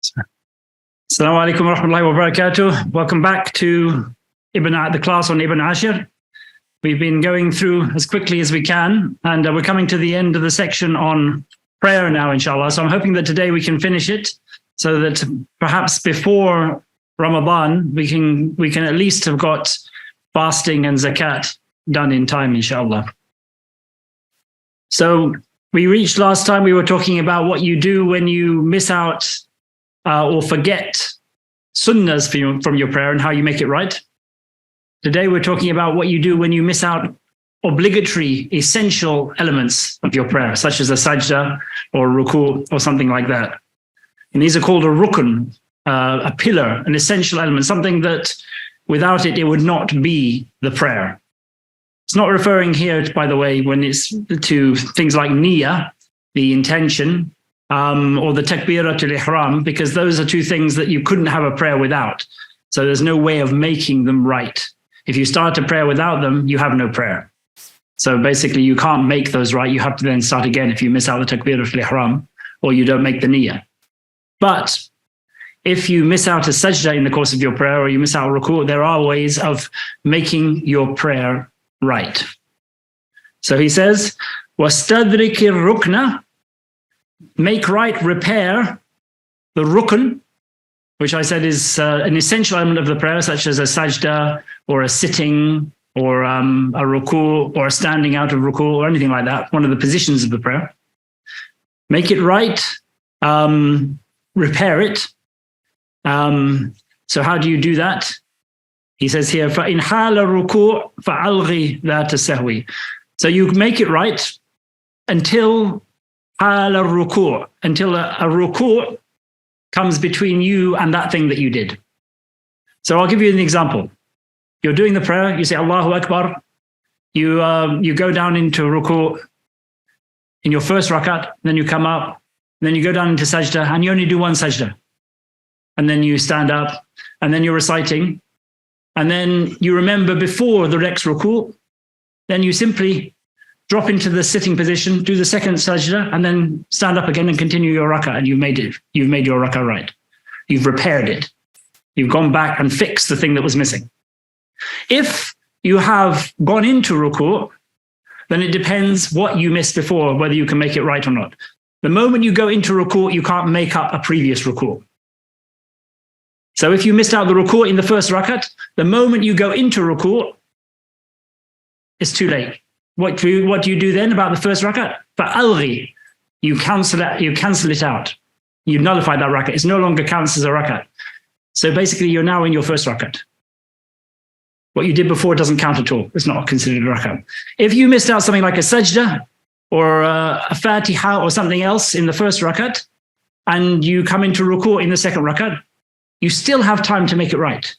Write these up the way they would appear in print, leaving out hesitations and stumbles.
Assalamu alaikum wa rahmatullahi wa barakatuh. Welcome back to the class on Ibn Ashir. We've been going through as quickly as we can, and we're coming to the end of the section on prayer now, inshallah. So I'm hoping that today we can finish it, so that perhaps before Ramadan, we can at least have got fasting and zakat done in time, inshallah. So we reached last time, we were talking about what you do when you miss out or forget sunnahs from your prayer and how you make it right. Today we're talking about what you do when you miss out obligatory, essential elements of your prayer, such as a sajda or ruku or something like that. And these are called a rukun, a pillar, an essential element, something that without it, it would not be the prayer. It's not referring here, by the way, when it's to things like niyyah, the intention, or the takbiratul ihram, because those are two things that you couldn't have a prayer without. So there's no way of making them right. If you start a prayer without them, you have no prayer. So basically, you can't make those right. You have to then start again if you miss out the takbiratul ihram or you don't make the niyyah. But if you miss out a sajda in the course of your prayer or you miss out a ruku', there are ways of making your prayer right. So he says, وَاسْتَدْرِكِ الرُّكْنَ, make right, repair the rukn, which I said is an essential element of the prayer, such as a sajda or a sitting or a ruku' or a standing out of ruku' or anything like that, one of the positions of the prayer. Make it right, repair it. So how do you do that? He says here, فَإِنْ حَالَ الرُّكُوعِ فَأَلْغِ ذَاتَ السَّهْوِ. So you make it right until حَالَ الرُّكُوعِ, until a ruku' comes between you and that thing that you did. So I'll give you an example. You're doing the prayer, you say Allahu Akbar, you go down into ruku' in your first rakat, then you come up, then you go down into sajda, and you only do one sajda. And then you stand up, and then you're reciting, and then you remember before the next ruku', then you simply drop into the sitting position, do the second sajda, and then stand up again and continue your rak'ah, and you've made your rak'ah right. You've repaired it. You've gone back and fixed the thing that was missing. If you have gone into ruku', then it depends what you missed before, whether you can make it right or not. The moment you go into ruku', you can't make up a previous ruku'. So if you missed out the ruku' in the first rakat, the moment you go into ruku', it's too late. What do you do then about the first rakat? فَأَلْغِ, you cancel it out. You nullify that rakat. It's no longer counts as a rakat. So basically, you're now in your first rakat. What you did before doesn't count at all. It's not considered a rakat. If you missed out something like a sajda or a fatiha or something else in the first rakat, and you come into ruku' in the second rakat, you still have time to make it right.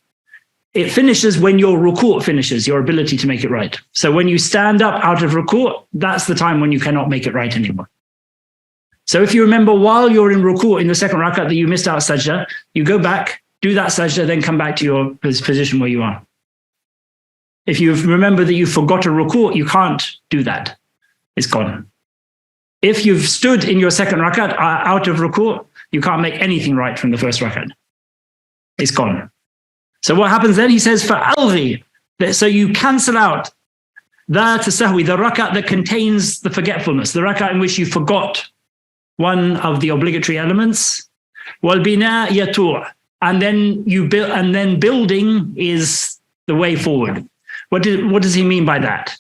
It finishes when your ruku' finishes, your ability to make it right. So when you stand up out of ruku', that's the time when you cannot make it right anymore. So if you remember while you're in ruku' in the second rakat that you missed out sajda, you go back, do that sajda, then come back to your position where you are. If you remember that you forgot a ruku', you can't do that. It's gone. If you've stood in your second rakat out of ruku', you can't make anything right from the first rakat. It's gone. So what happens then? He says, فَأَلْغِ, so you cancel out ذَاتَ السَّهْوِ, the rakat that contains the forgetfulness, the rakat in which you forgot one of the obligatory elements. وَالْبِنَاء يَتُوعْ, and then you build, and then building is the way forward. What does he mean by that?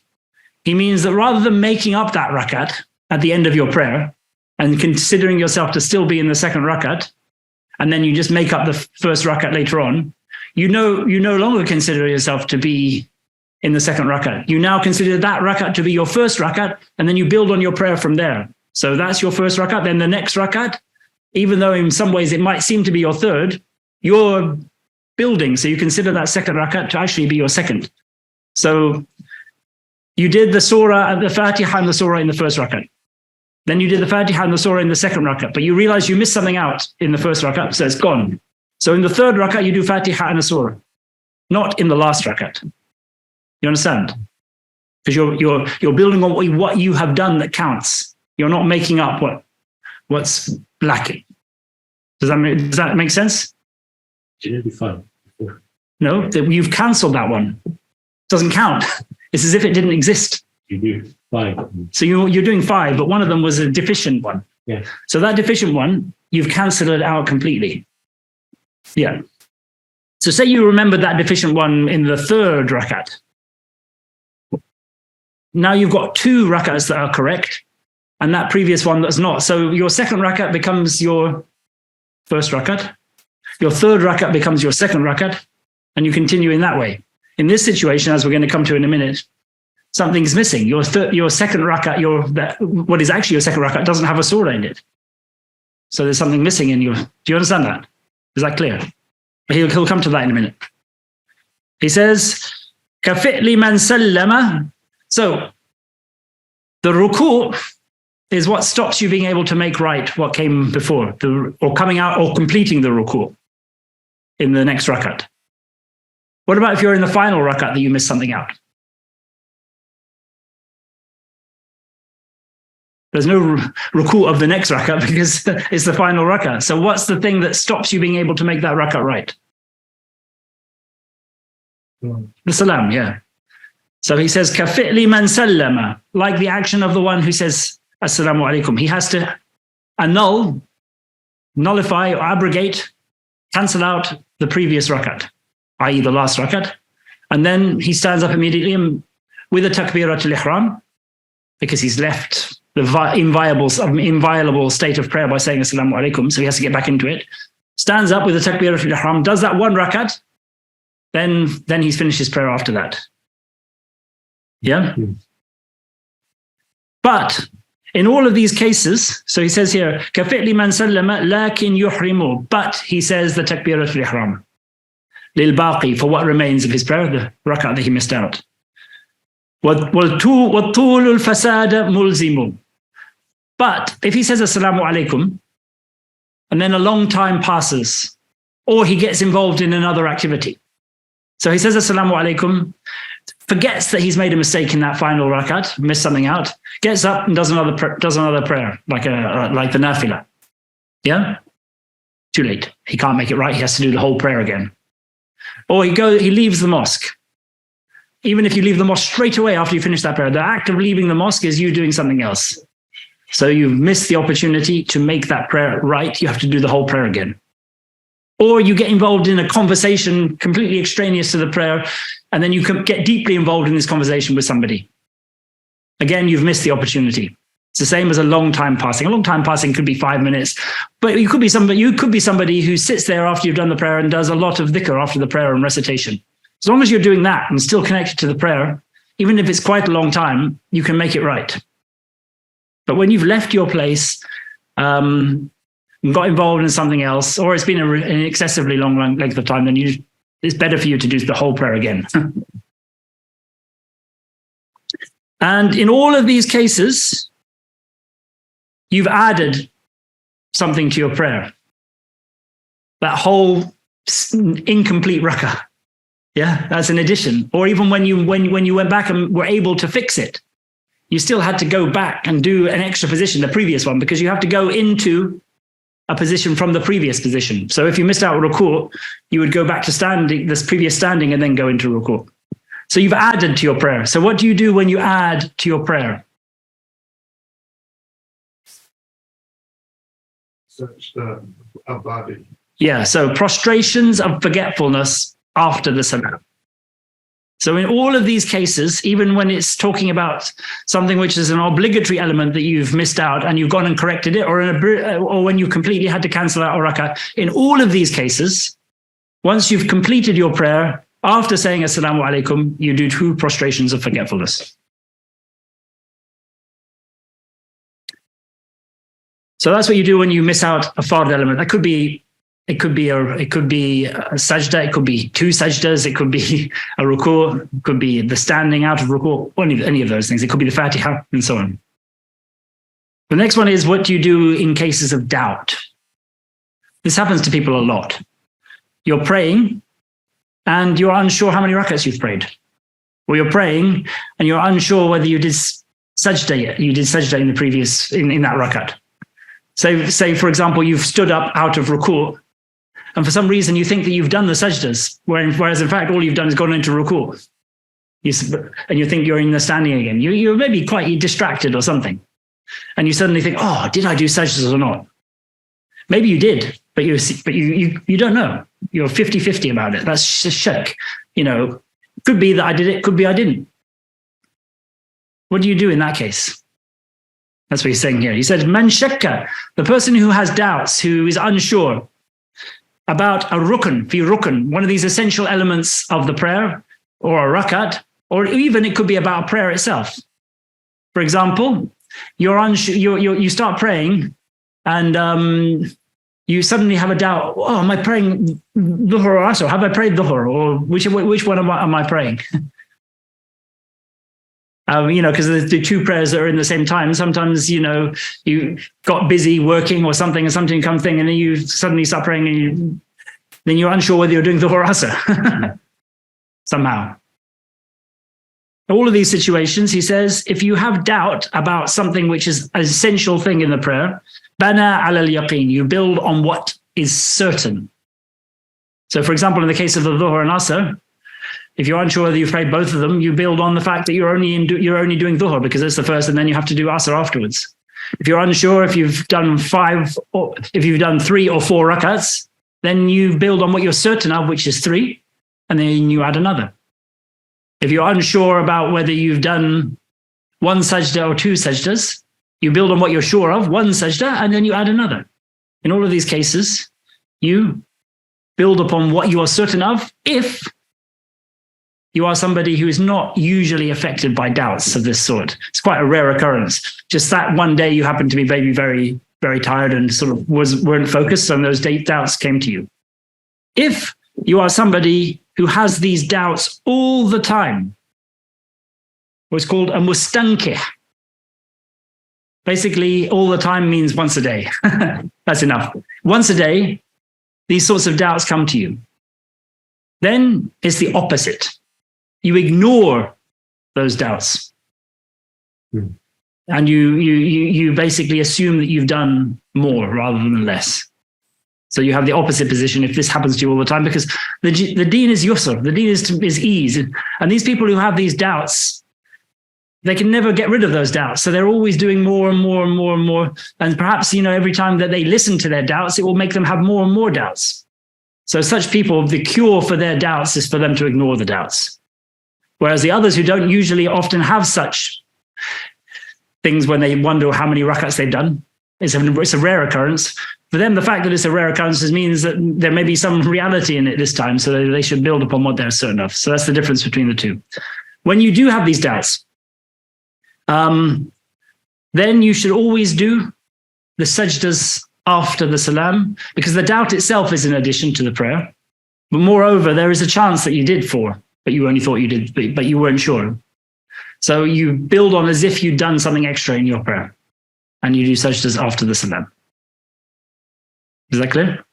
He means that rather than making up that rakat at the end of your prayer and considering yourself to still be in the second rakat, and then you just make up the first rakat later on, you no longer consider yourself to be in the second rakat. You now consider that rakat to be your first rakat, and then you build on your prayer from there. So that's your first rakat. Then the next rakat, even though in some ways it might seem to be your third, you're building. So you consider that second rakat to actually be your second. So you did the surah, the Fatiha and the surah in the first rakat. Then you did the Fatiha and the surah in the second rakat, but you realize you missed something out in the first rakat, so it's gone. So in the third rakat, you do Fatiha and a surah, not in the last rakat. You understand? Because you're building on what you have done that counts. You're not making up what's lacking. Does that make sense? It'll be fine. No, you've cancelled that one. Doesn't count. It's as if it didn't exist. You do 5. So you're doing 5, but one of them was a deficient one. Yeah. So that deficient one, you've cancelled it out completely. Yeah. So say you remember that deficient one in the 3rd rakat. Now you've got 2 rakats that are correct, and that previous one that's not. So your 2nd rakat becomes your 1st rakat. Your 3rd rakat becomes your 2nd rakat, and you continue in that way. In this situation, as we're going to come to in a minute, something's missing. Your 2nd rakat, what is actually your 2nd rakat, doesn't have a surah in it. So there's something missing in your. Do you understand that? Is that clear? He'll come to that in a minute. He says, "Kafi'li man sallama." So the ruku' is what stops you being able to make right what came before, or coming out or completing the ruku' in the next rakat. What about if you're in the final rakat that you missed something out? There's no ruku' of the next rakat because it's the final rakat. So what's the thing that stops you being able to make that rakat right? The salam, yeah. So he says, "Kafi'li man sallama," like the action of the one who says, "Assalamu alaikum." He has to nullify, or abrogate, cancel out the previous rakat, i.e. the last rakat. And then he stands up immediately with a takbiratul ihram, because he's left the inviolable state of prayer by saying Assalamu alaikum, so he has to get back into it. Stands up with the takbiratul ihram, does that 1 rakat, then he's finished his prayer after that. Yeah? But in all of these cases, so he says here, "Kafi'li man sallama lakin yuhrimu," but he says the takbiratul ihram. Lil baqi, for what remains of his prayer, the rakat that he missed out. وَالطُّولُ الْفَسَادَ مُلْزِمُ. But if he says Assalamu alaikum, and then a long time passes, or he gets involved in another activity. So he says Assalamu alaikum, forgets that he's made a mistake in that final rakat, missed something out, gets up and does another prayer, like the nafilah. Yeah? Too late. He can't make it right. He has to do the whole prayer again. Or he leaves the mosque. Even if you leave the mosque straight away after you finish that prayer, the act of leaving the mosque is you doing something else. So you've missed the opportunity to make that prayer right. You have to do the whole prayer again. Or you get involved in a conversation completely extraneous to the prayer, and then you can get deeply involved in this conversation with somebody. Again, you've missed the opportunity. It's the same as a long time passing. A long time passing could be 5 minutes, but you could be somebody who sits there after you've done the prayer and does a lot of dhikr after the prayer and recitation. As long as you're doing that and still connected to the prayer, even if it's quite a long time, you can make it right. But when you've left your place, and got involved in something else, or it's been an excessively long length of time, then it's better for you to do the whole prayer again. And in all of these cases, you've added something to your prayer. That whole incomplete rak'ah. Yeah, that's an addition. Or even when you went back and were able to fix it, you still had to go back and do an extra position, the previous one, because you have to go into a position from the previous position. So if you missed out ruku', you would go back to standing, this previous standing, and then go into ruku'. So you've added to your prayer. So what do you do when you add to your prayer? Such a body. Yeah, so prostrations of forgetfulness after the salam. So in all of these cases, even when it's talking about something which is an obligatory element that you've missed out and you've gone and corrected it, or when you completely had to cancel out a rak'ah, in all of these cases, once you've completed your prayer, after saying Assalamu alaikum, you do 2 prostrations of forgetfulness. So that's what you do when you miss out a fard element. It could be a sajda, it could be 2 sajdas, it could be a ruku', it could be the standing out of ruku', any of those things. It could be the Fatiha and so on. The next one is, what do you do in cases of doubt? This happens to people a lot. You're praying and you're unsure how many rakats you've prayed. Or you're praying and you're unsure whether you did sajda yet. You did sajda in the previous, in that rakat. So say, for example, you've stood up out of ruku', and for some reason you think that you've done the sajdas, whereas in fact all you've done is gone into ruku'. And you think you're in the standing again. You're maybe quite distracted or something. And you suddenly think, oh, did I do sajdas or not? Maybe you did, but you don't know. You're 50-50 about it. That's shaykh. Could be that I did it, could be I didn't. What do you do in that case? That's what he's saying here. He said, man shakka, the person who has doubts, who is unsure about a rukn, fi rukn, one of these essential elements of the prayer, or a rakat, or even it could be about prayer itself. For example, you're unsure, you start praying and you suddenly have a doubt. Oh, am I praying dhuhr or asr? Have I prayed dhuhr? Or which one am I praying? Because the two prayers that are in the same time, sometimes, you got busy working or something, and something comes thing, and then you suddenly start praying, and then you're unsure whether you're doing dhuhr or asr somehow. All of these situations, he says, if you have doubt about something which is an essential thing in the prayer, bana ala al-yaqeen, you build on what is certain. So, for example, in the case of the dhuhr and asr, if you're unsure whether you've prayed both of them, you build on the fact that you're only doing dhuhr because it's the first, and then you have to do asr afterwards. If you're unsure if you've done 5 or if you've done 3 or 4 rakats, then you build on what you're certain of, which is 3, and then you add another. If you're unsure about whether you've done 1 sajda or 2 sajdas, you build on what you're sure of, 1 sajda, and then you add another. In all of these cases, you build upon what you are certain of if you are somebody who is not usually affected by doubts of this sort. It's quite a rare occurrence. Just that one day you happen to be maybe very, very tired and sort of weren't focused, and those doubts came to you. If you are somebody who has these doubts all the time, what's called a mustankih. Basically, all the time means once a day. That's enough. Once a day, these sorts of doubts come to you. Then it's the opposite. You ignore those doubts. And you basically assume that you've done more rather than less. So you have the opposite position if this happens to you all the time, because the deen is yusr, the deen is ease. And these people who have these doubts, they can never get rid of those doubts. So they're always doing more and more and more and more. And perhaps, every time that they listen to their doubts, it will make them have more and more doubts. So such people, the cure for their doubts is for them to ignore the doubts. Whereas the others who don't usually often have such things when they wonder how many rakats they've done, it's a rare occurrence. For them, the fact that it's a rare occurrence means that there may be some reality in it this time, so they should build upon what they're certain of. So that's the difference between the two. When you do have these doubts, then you should always do the sajdas after the salam, because the doubt itself is in addition to the prayer. But moreover, there is a chance that you did 4, but you only thought you did, but you weren't sure. So you build on as if you'd done something extra in your prayer, and you do sajdas after the salam. Is that clear?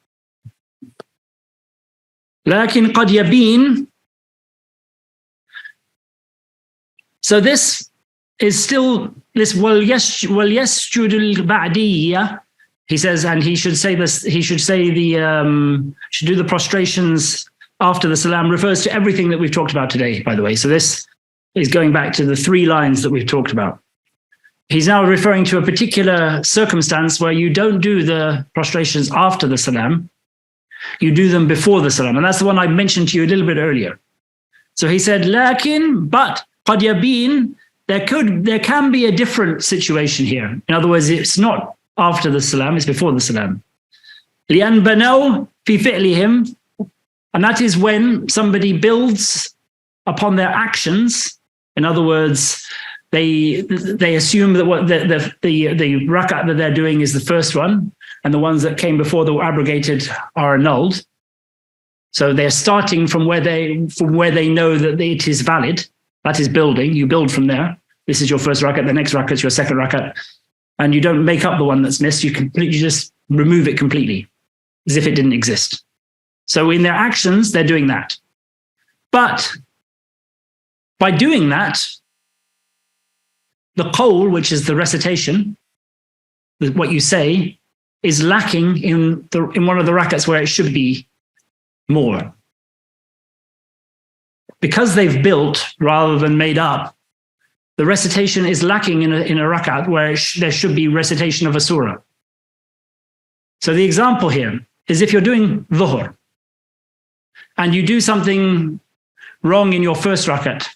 لكن قد يبين. So this is still this وَلْيَسْجُدُ الْبَعْدِيَّةِ. He says, and he should say this, he should say should do the prostrations after the salam, refers to everything that we've talked about today, by the way. So this is going back to the 3 lines that we've talked about. He's now referring to a particular circumstance where you don't do the prostrations after the salam, you do them before the salam. And that's the one I mentioned to you a little bit earlier. So he said, lakin, but qad yabin, there can be a different situation here. In other words, it's not after the salam, it's before the salam. لِأَنْ بَنَوْا فِي فِعْلِهِمْ, and that is when somebody builds upon their actions. In other words, they assume that what the rakat that they're doing is the first one, and the ones that came before that were abrogated are annulled. So they're starting from where they know that it is valid. That is building. You build from there. This is your first rakat. The next rakat is your second rakat, and you don't make up the one that's missed. You just remove it completely, as if it didn't exist. So in their actions, they're doing that. But by doing that, the qawl, which is the recitation, what you say, is lacking in one of the rakats where it should be more. Because they've built rather than made up, the recitation is lacking in a rakat where there should be recitation of a surah. So the example here is if you're doing dhuhr and you do something wrong in your first rakat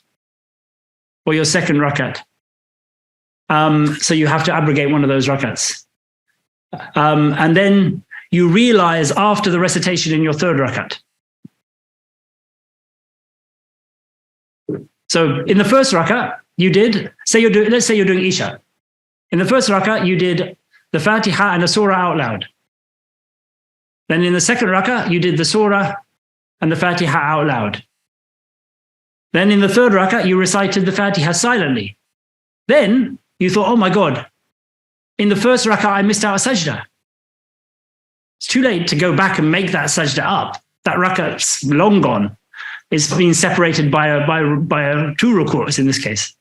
or your second rakat, so you have to abrogate one of those rakats. And then you realize after the recitation in your third rakat. So in the first rakat, you did, let's say you're doing Isha. In the first rakat, you did the Fatiha and the surah out loud. Then in the second rakat, you did the surah and the Fatiha out loud. Then in the third rakat, you recited the Fatiha silently. Then you thought, oh my God, in the first rakat, I missed out a sajda. It's too late to go back and make that sajda up. That rakat's long gone. It's been separated by two rukus in this case.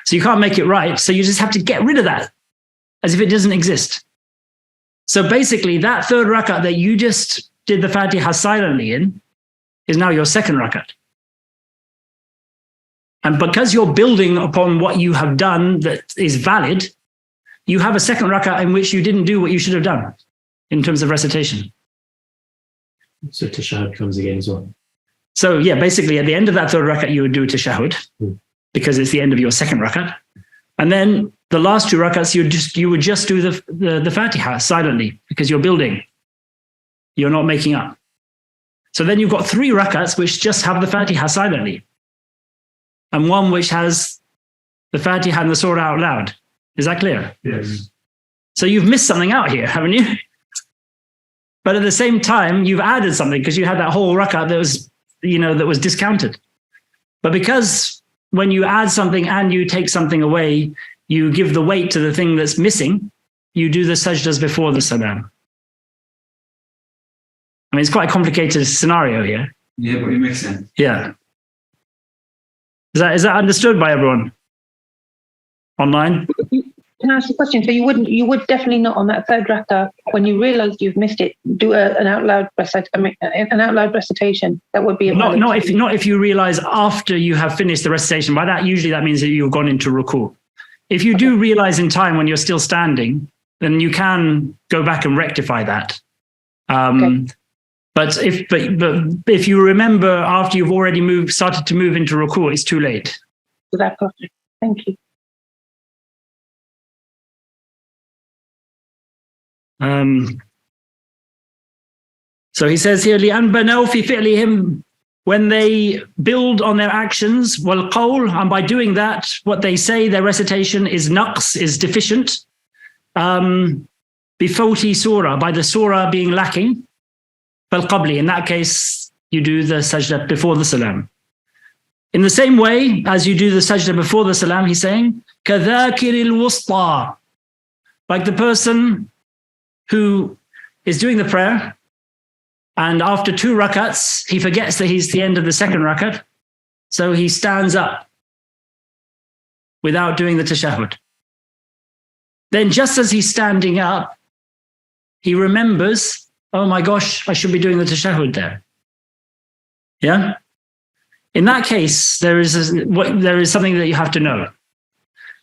So you can't make it right. So you just have to get rid of that as if it doesn't exist. So basically that third rakat that you just did the Fatiha silently in is now your second rakat. And because you're building upon what you have done that is valid, you have a second rakat in which you didn't do what you should have done in terms of recitation. So tashahhud comes again as well. So yeah, basically at the end of that third rakat, you would do tashahhud because it's the end of your second rakat. And then the last two rakats, you would just do the Fatiha silently because you're building. You're not making up. So then you've got three rakats which just have the Fatiha silently. And one which has the Fatiha and the surah out loud. Is that clear? Yes. So you've missed something out here, haven't you? But at the same time, you've added something because you had that whole rakat that was discounted. But because when you add something and you take something away, you give the weight to the thing that's missing, you do the sajdas before the salam. I mean, it's quite a complicated scenario here. Yeah, but it makes sense. Yeah. Is that understood by everyone online? Can I ask a question? So you would definitely not on that third rakah when you realise you've missed it, do an out loud recitation. That would be a not if you realise after you have finished the recitation. By that, usually that means that you've gone into ruku. If you do realise in time when you're still standing, then you can go back and rectify that. Okay. But if you remember after you've already started to move into ruku, it's too late. So that perfect. Thank you. So he says here, لِأَنْ بَنَوْا فِي فِعْلِهِمْ, when they build on their actions, وَالْقَوْلِ, and by doing that, what they say, their recitation is naqs, is deficient, بِفَوْتِ surah, by the surah being lacking, فَالْقَبْلِ, in that case, you do the sajda before the salam. In the same way as you do the sajda before the salam, he's saying, كَذَاكِرِ الْوُسْطَى, like the person who is doing the prayer, and after two rakats, he forgets that he's the end of the second rakat, so he stands up without doing the tashahhud. Then just as he's standing up, he remembers, oh my gosh, I should be doing the tashahhud there. Yeah? In that case, there is something that you have to know.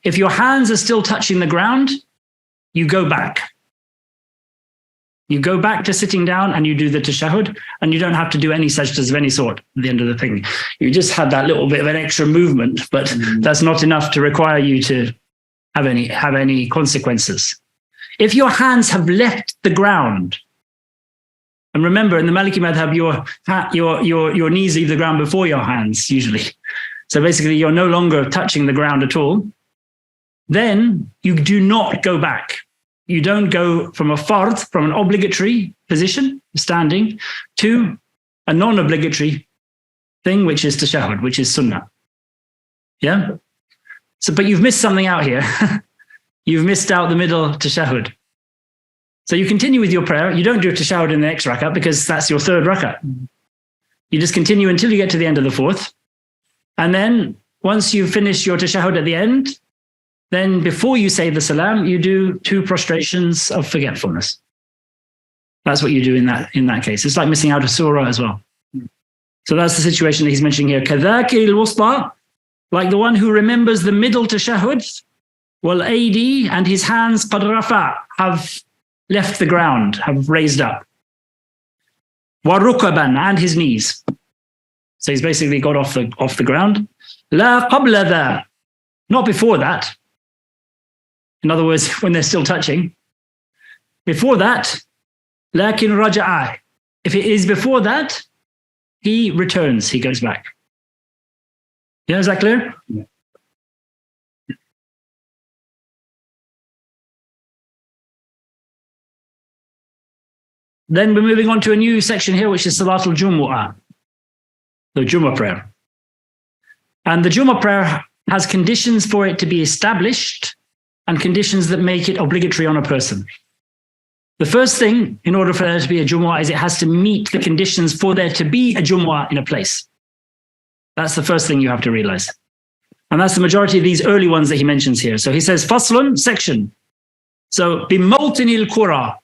If your hands are still touching the ground, you go back. You go back to sitting down and you do the tashahhud, and you don't have to do any sajdas of any sort at the end of the thing. You just had that little bit of an extra movement, but that's not enough to require you to have any consequences. If your hands have left the ground, and remember in the Maliki madhab, your knees leave the ground before your hands usually. So basically you're no longer touching the ground at all. Then you do not go back. You don't go from a fard, from an obligatory position, standing, to a non-obligatory thing, which is tashahhud, which is sunnah. Yeah? So, but you've missed something out here. You've missed out the middle tashahhud. So you continue with your prayer. You don't do a tashahhud in the next rakah because that's your third rakah. You just continue until you get to the end of the fourth. And then once you finish your tashahhud at the end, then before you say the salam, you do two prostrations of forgetfulness. That's what you do in that case. It's like missing out a surah as well. So that's the situation that he's mentioning here. كَذَاكِرِ الْوُسْطَى, like the one who remembers the middle tashahhud, وَالْأَيْدِي, and his hands قَدْ رَفَعَ, have left the ground, have raised up. وَالرُّكَبًا, and his knees. So he's basically got off the ground. لَا قَبْلَ ذَا, not before that. In other words, when they're still touching. Before that, لَكِنْ رَجَعَ, if it is before that, he returns, he goes back. Yeah, is that clear? Yeah. Then we're moving on to a new section here, which is Salatul Jumu'ah, the Jummah prayer. And the Jummah prayer has conditions for it to be established and conditions that make it obligatory on a person. The first thing, in order for there to be a Jumu'ah, is it has to meet the conditions for there to be a Jumu'ah in a place. That's the first thing you have to realize. And that's the majority of these early ones that he mentions here. So he says, Faslun, section. So, bimawtinil qura.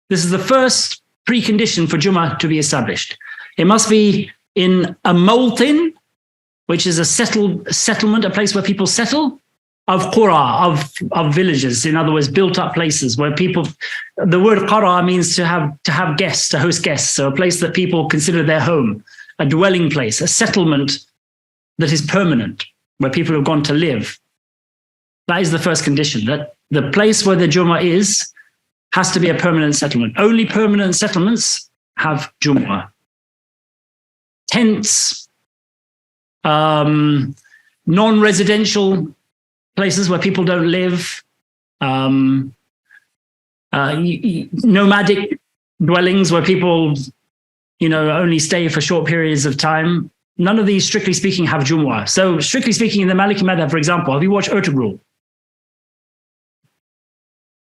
This is the first precondition for Jummah to be established. It must be in a mawtin, which is a settlement, a place where people settle, of qura, of villages. In other words, built up places where people, the word qara means to have guests, to host guests. So a place that people consider their home, a dwelling place, a settlement that is permanent, where people have gone to live. That is the first condition, that the place where the Jummah is has to be a permanent settlement. Only permanent settlements have Jummah. Tents, non-residential places where people don't live, nomadic dwellings where people, only stay for short periods of time. None of these, strictly speaking, have Jumu'ah. So, strictly speaking, in the Maliki Madhab, for example, have you watched Ertugrul?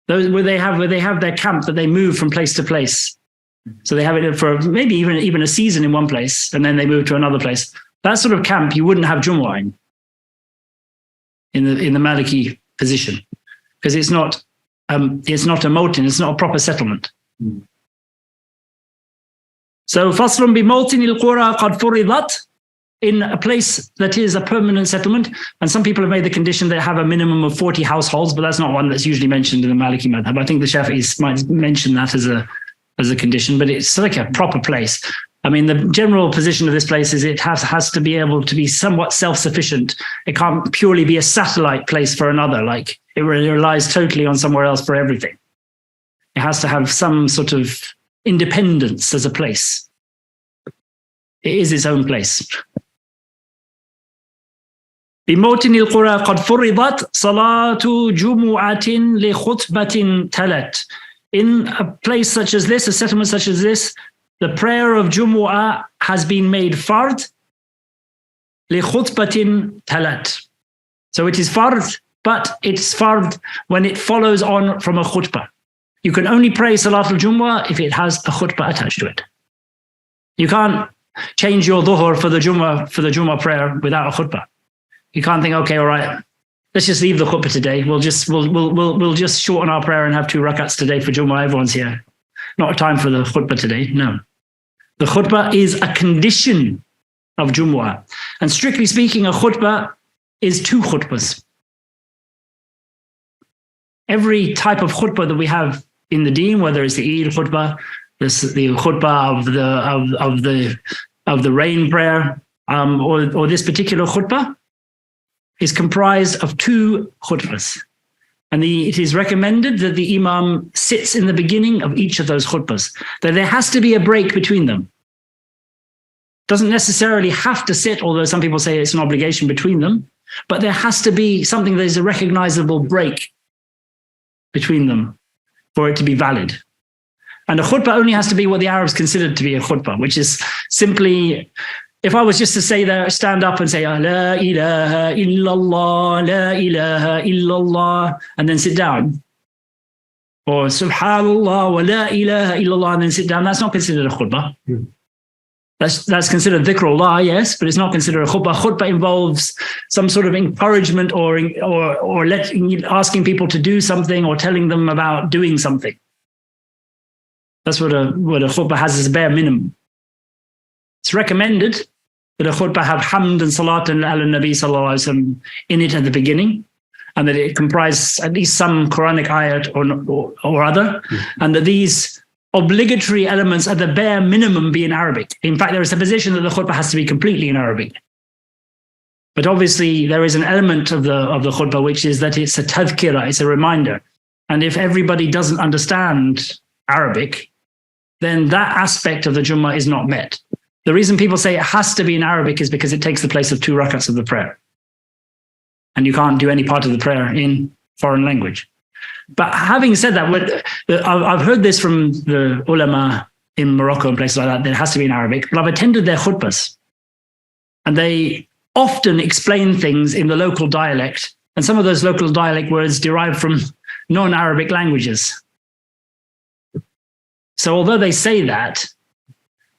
Those where they have their camp that they move from place to place. So they have it for maybe even a season in one place, and then they move to another place. That sort of camp you wouldn't have Jumu'ah in the Maliki position, because it's not a mawtin, it's not a proper settlement. So faslun bi mawtin al-qura qad furidat, in a place that is a permanent settlement, and some people have made the condition that have a minimum of 40 households, but that's not one that's usually mentioned in the Maliki madhab. I think the Shafi'is might mention that as a condition, but it's like a proper place. I mean, the general position of this place is it has to be able to be somewhat self-sufficient. It can't purely be a satellite place for another, like it relies totally on somewhere else for everything. It has to have some sort of independence as a place. It is its own place. بموطن القرى قد فرضت صلاة جمعة لخطبة تلت. In a place such as this, a settlement such as this, the prayer of Jumu'ah has been made fard لخطبة تلت. So it is fard, but it's fard when it follows on from a khutbah. You can only pray Salatul Jumu'ah if it has a khutbah attached to it. You can't change your dhuhr for the Jumu'ah prayer without a khutbah. You can't think, okay, all right, let's just leave the khutbah today. We'll just shorten our prayer and have 2 rakats today for Jumu'ah. Everyone's here. Not time for the khutbah today. No. The khutbah is a condition of Jumu'ah. And strictly speaking, a khutbah is 2 khutbahs. Every type of khutbah that we have in the Deen, whether it's the Eid khutbah, the khutbah of the rain prayer, or this particular khutbah, is comprised of 2 khutbahs. And it is recommended that the Imam sits in the beginning of each of those khutbahs, that there has to be a break between them. Doesn't necessarily have to sit, although some people say it's an obligation between them, but there has to be something that is a recognizable break between them for it to be valid. And a khutbah only has to be what the Arabs considered to be a khutbah, which is simply, if I was just to say there, stand up and say, La ilaha illallah, la ilaha illallah, and then sit down. Or subhanallah wa la ilaha illallah, and then sit down, that's not considered a khutbah. That's considered dhikrullah, yes, but it's not considered a khutbah. Khutbah involves some sort of encouragement or asking people to do something or telling them about doing something. That's what a khutbah has as a bare minimum. It's recommended that a khutbah have hamd and salat and al-Nabi sallallahu alaihi wasallam in it at the beginning, and that it comprises at least some Quranic ayat or other, and that these obligatory elements at the bare minimum be in Arabic. In fact, there is a position that the khutbah has to be completely in Arabic. But obviously, there is an element of the khutbah which is that it's a tadhkira, it's a reminder. And if everybody doesn't understand Arabic, then that aspect of the Jummah is not met. The reason people say it has to be in Arabic is because it takes the place of 2 rakats of the prayer. And you can't do any part of the prayer in foreign language. But having said that, I've heard this from the ulama in Morocco and places like that it has to be in Arabic, but I've attended their khutbahs. And they often explain things in the local dialect, and some of those local dialect words derive from non-Arabic languages. So although they say that,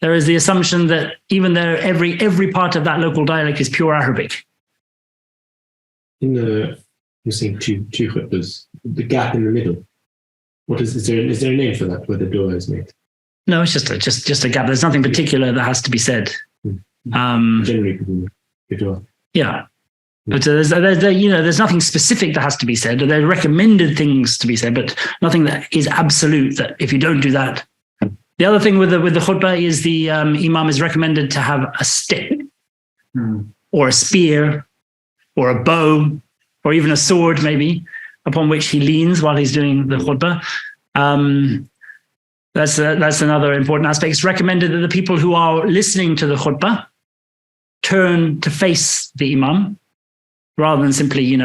there is the assumption that even though every part of that local dialect is pure Arabic. You're saying two khutbahs, the gap in the middle. Is there a name for that where the dua is made? No, it's just a gap. There's nothing particular that has to be said. Generally, the dua. Yeah. But there's nothing specific that has to be said. There are recommended things to be said, but nothing that is absolute that if you don't do that. The other thing with the khutbah is the imam is recommended to have a stick or a spear or a bow or even a sword maybe upon which he leans while he's doing the khutbah. That's another important aspect. It's recommended that the people who are listening to the khutbah turn to face the imam rather than simply,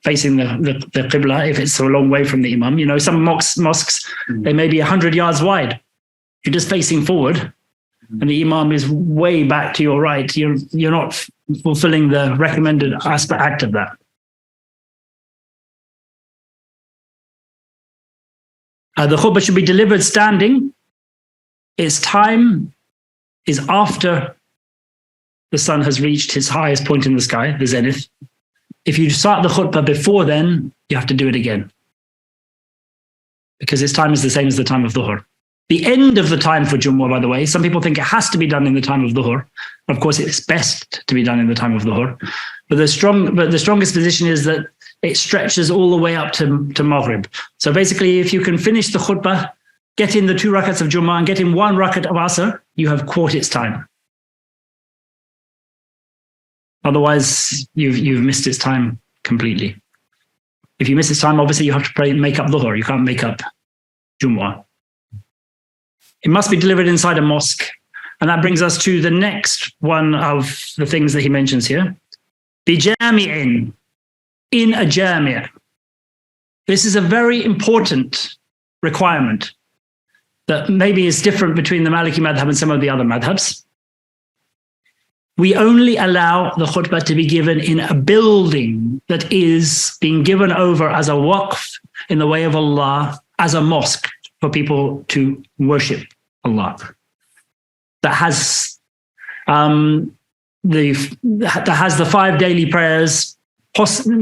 facing the qibla if it's a long way from the imam. Some mosques, they may be 100 yards wide. You're just facing forward and the imam is way back to your right. You're not fulfilling the recommended act of that. The khutbah should be delivered standing. Its time is after the sun has reached its highest point in the sky, the zenith. If you start the khutbah before then, you have to do it again, because its time is the same as the time of dhuhr. The end of the time for Jumu'ah, by the way, some people think it has to be done in the time of dhuhr. Of course, it's best to be done in the time of dhuhr. But the strongest position is that it stretches all the way up to Maghrib. So basically, if you can finish the khutbah, get in the 2 rakats of Jumu'ah and get in 1 rakat of Asr, you have caught its time. Otherwise, you've missed its time completely. If you miss its time, obviously you have to make up dhuhr. You can't make up Jumu'ah. It must be delivered inside a mosque. And that brings us to the next one of the things that he mentions here. Bijami'in, in a jami'. This is a very important requirement that maybe is different between the Maliki madhab and some of the other madhabs. We only allow the khutbah to be given in a building that is being given over as a waqf in the way of Allah, as a mosque for people to worship Allah. That has the 5 daily prayers. Doesn't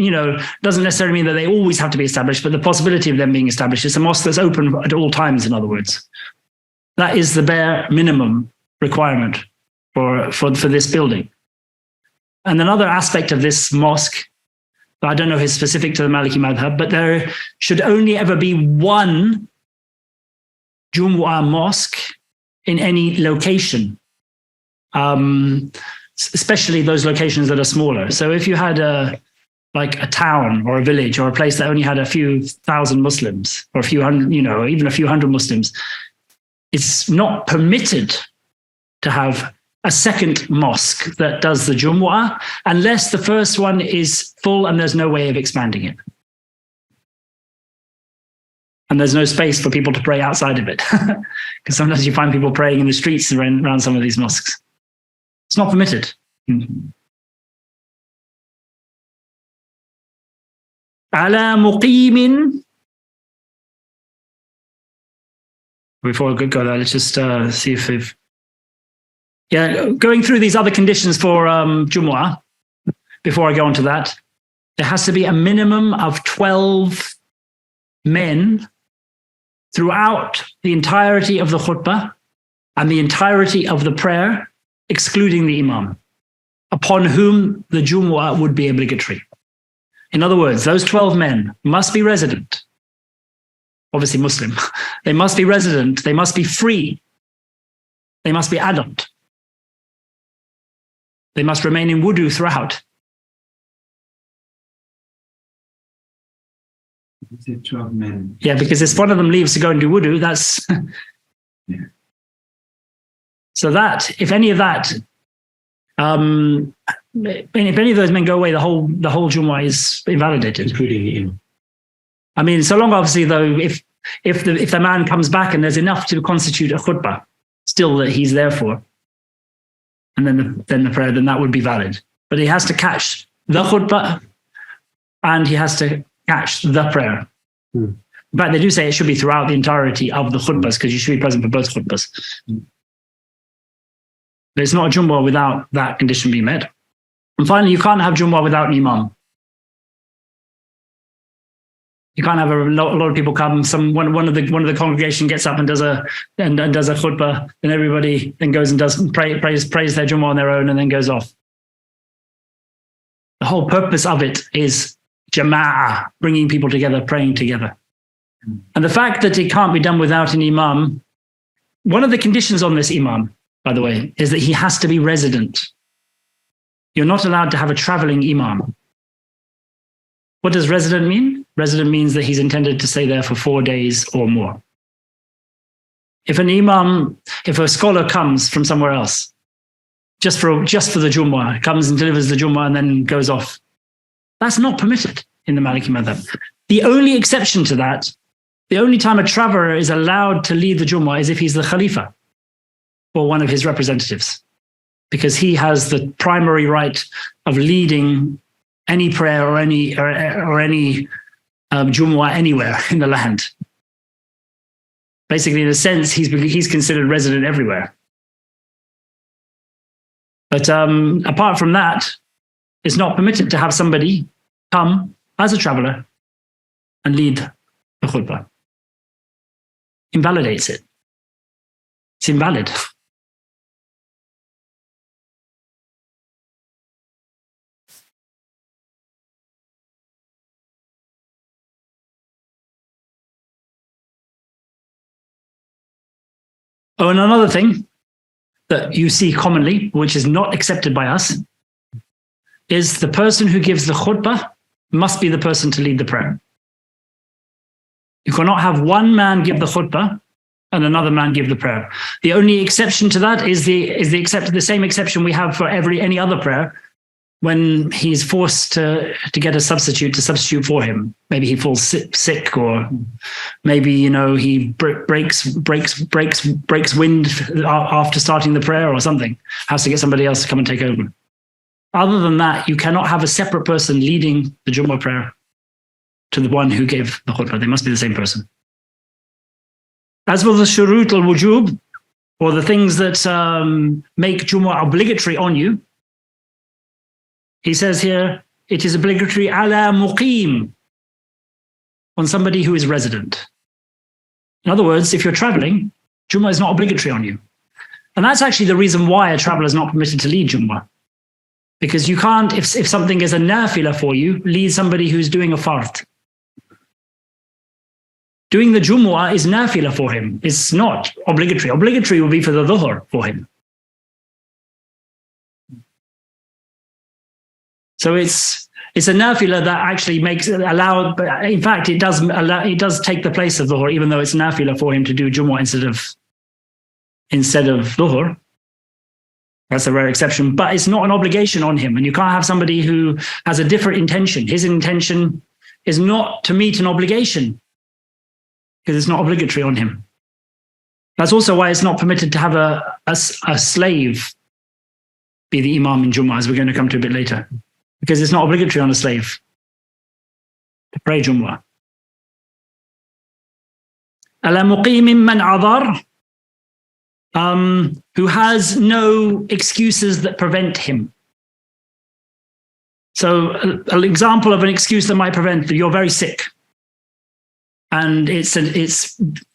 necessarily mean that they always have to be established, but the possibility of them being established. It's a mosque that's open at all times, in other words. That is the bare minimum requirement for this building. And another aspect of this mosque, I don't know if it's specific to the Maliki madhab, but there should only ever be 1 Jumu'ah mosque in any location, especially those locations that are smaller. So if you had a town or a village or a place that only had a few thousand Muslims or a few hundred, even a few hundred Muslims, it's not permitted to have a second mosque that does the Jumu'ah unless the first one is full and there's no way of expanding it. And there's no space for people to pray outside of it. Because sometimes you find people praying in the streets around some of these mosques. It's not permitted. Ala muqimin. Before I go there, let's just see if we've... Yeah, going through these other conditions for Jumu'ah, before I go on to that, there has to be a minimum of 12 men throughout the entirety of the khutbah and the entirety of the prayer, excluding the imam, upon whom the Jumu'ah would be obligatory. In other words, those 12 men must be resident, obviously Muslim. They must be resident, they must be free, they must be adult. They must remain in wudu throughout. You said 12 men. Yeah, because if one of them leaves to go and do wudu, that's... Yeah. So that, if any of that, if any of those men go away, the whole Jumu'ah is invalidated. including the imam. I mean, so long, obviously, though, if the man comes back and there's enough to constitute a khutbah, still that he's there for, and then the prayer, then that would be valid. But he has to catch the khutbah, and he has to catch the prayer. But they do say it should be throughout the entirety of the khutbahs, because you should be present for both khutbahs. But it's not a Jumu'ah without that condition being met. And finally, you can't have Jumu'ah without an imam. You can't have a lot of people come. One of the congregation gets up and does a khutbah, and everybody then goes and prays their Jumu'ah on their own, and then goes off. The whole purpose of it is jama'ah, bringing people together, praying together. And the fact that it can't be done without an imam, one of the conditions on this imam, by the way, is that he has to be resident. You're not allowed to have a traveling imam. What does resident mean? Resident means that he's intended to stay there for 4 days or more. If a scholar comes from somewhere else, just for the Jumu'ah, comes and delivers the Jumu'ah and then goes off, that's not permitted in the Maliki madhab. The only exception to that, the only time a traveler is allowed to lead the Jumu'ah is if he's the Khalifa or one of his representatives, because he has the primary right of leading any prayer or any Jumu'ah anywhere in the land. Basically, in a sense, he's considered resident everywhere. But apart from that, it's not permitted to have somebody come as a traveler and lead the khutbah. Invalidates it. It's invalid. Oh, and another thing that you see commonly, which is not accepted by us, is the person who gives the khutbah must be the person to lead the prayer. You cannot have one man give the khutbah and another man give the prayer. The only exception to that is the same exception we have for any other prayer, when he's forced to get a substitute to substitute for him. Maybe he falls sick, or maybe he breaks wind after starting the prayer or something. Has to get somebody else to come and take over. Other than that, you cannot have a separate person leading the Jumu'ah prayer to the one who gave the khutbah. They must be the same person. As for the shurut al-wujub, or the things that make Jumu'ah obligatory on you, he says here, it is obligatory ala muqim, on somebody who is resident. In other words, if you're traveling, Jumu'ah is not obligatory on you. And that's actually the reason why a traveler is not permitted to lead Jumu'ah. Because you can't, if something is a nafila for you, lead somebody who's doing a fard. Doing the Jumu'ah is nafila for him. It's not obligatory. Obligatory will be for the dhuhr for him. So it's a nafila that actually in fact, it does take the place of dhuhr, even though it's nafila for him to do Jumu'ah instead of dhuhr. That's a rare exception, but it's not an obligation on him. And you can't have somebody who has a different intention. His intention is not to meet an obligation, because it's not obligatory on him. That's also why it's not permitted to have a slave be the imam in Jumu'ah, as we're going to come to a bit later. Because it's not obligatory on a slave to pray Jumu'ah. Ala muqimin man adar, who has no excuses that prevent him. So an example of an excuse that might prevent, you're very sick. and it's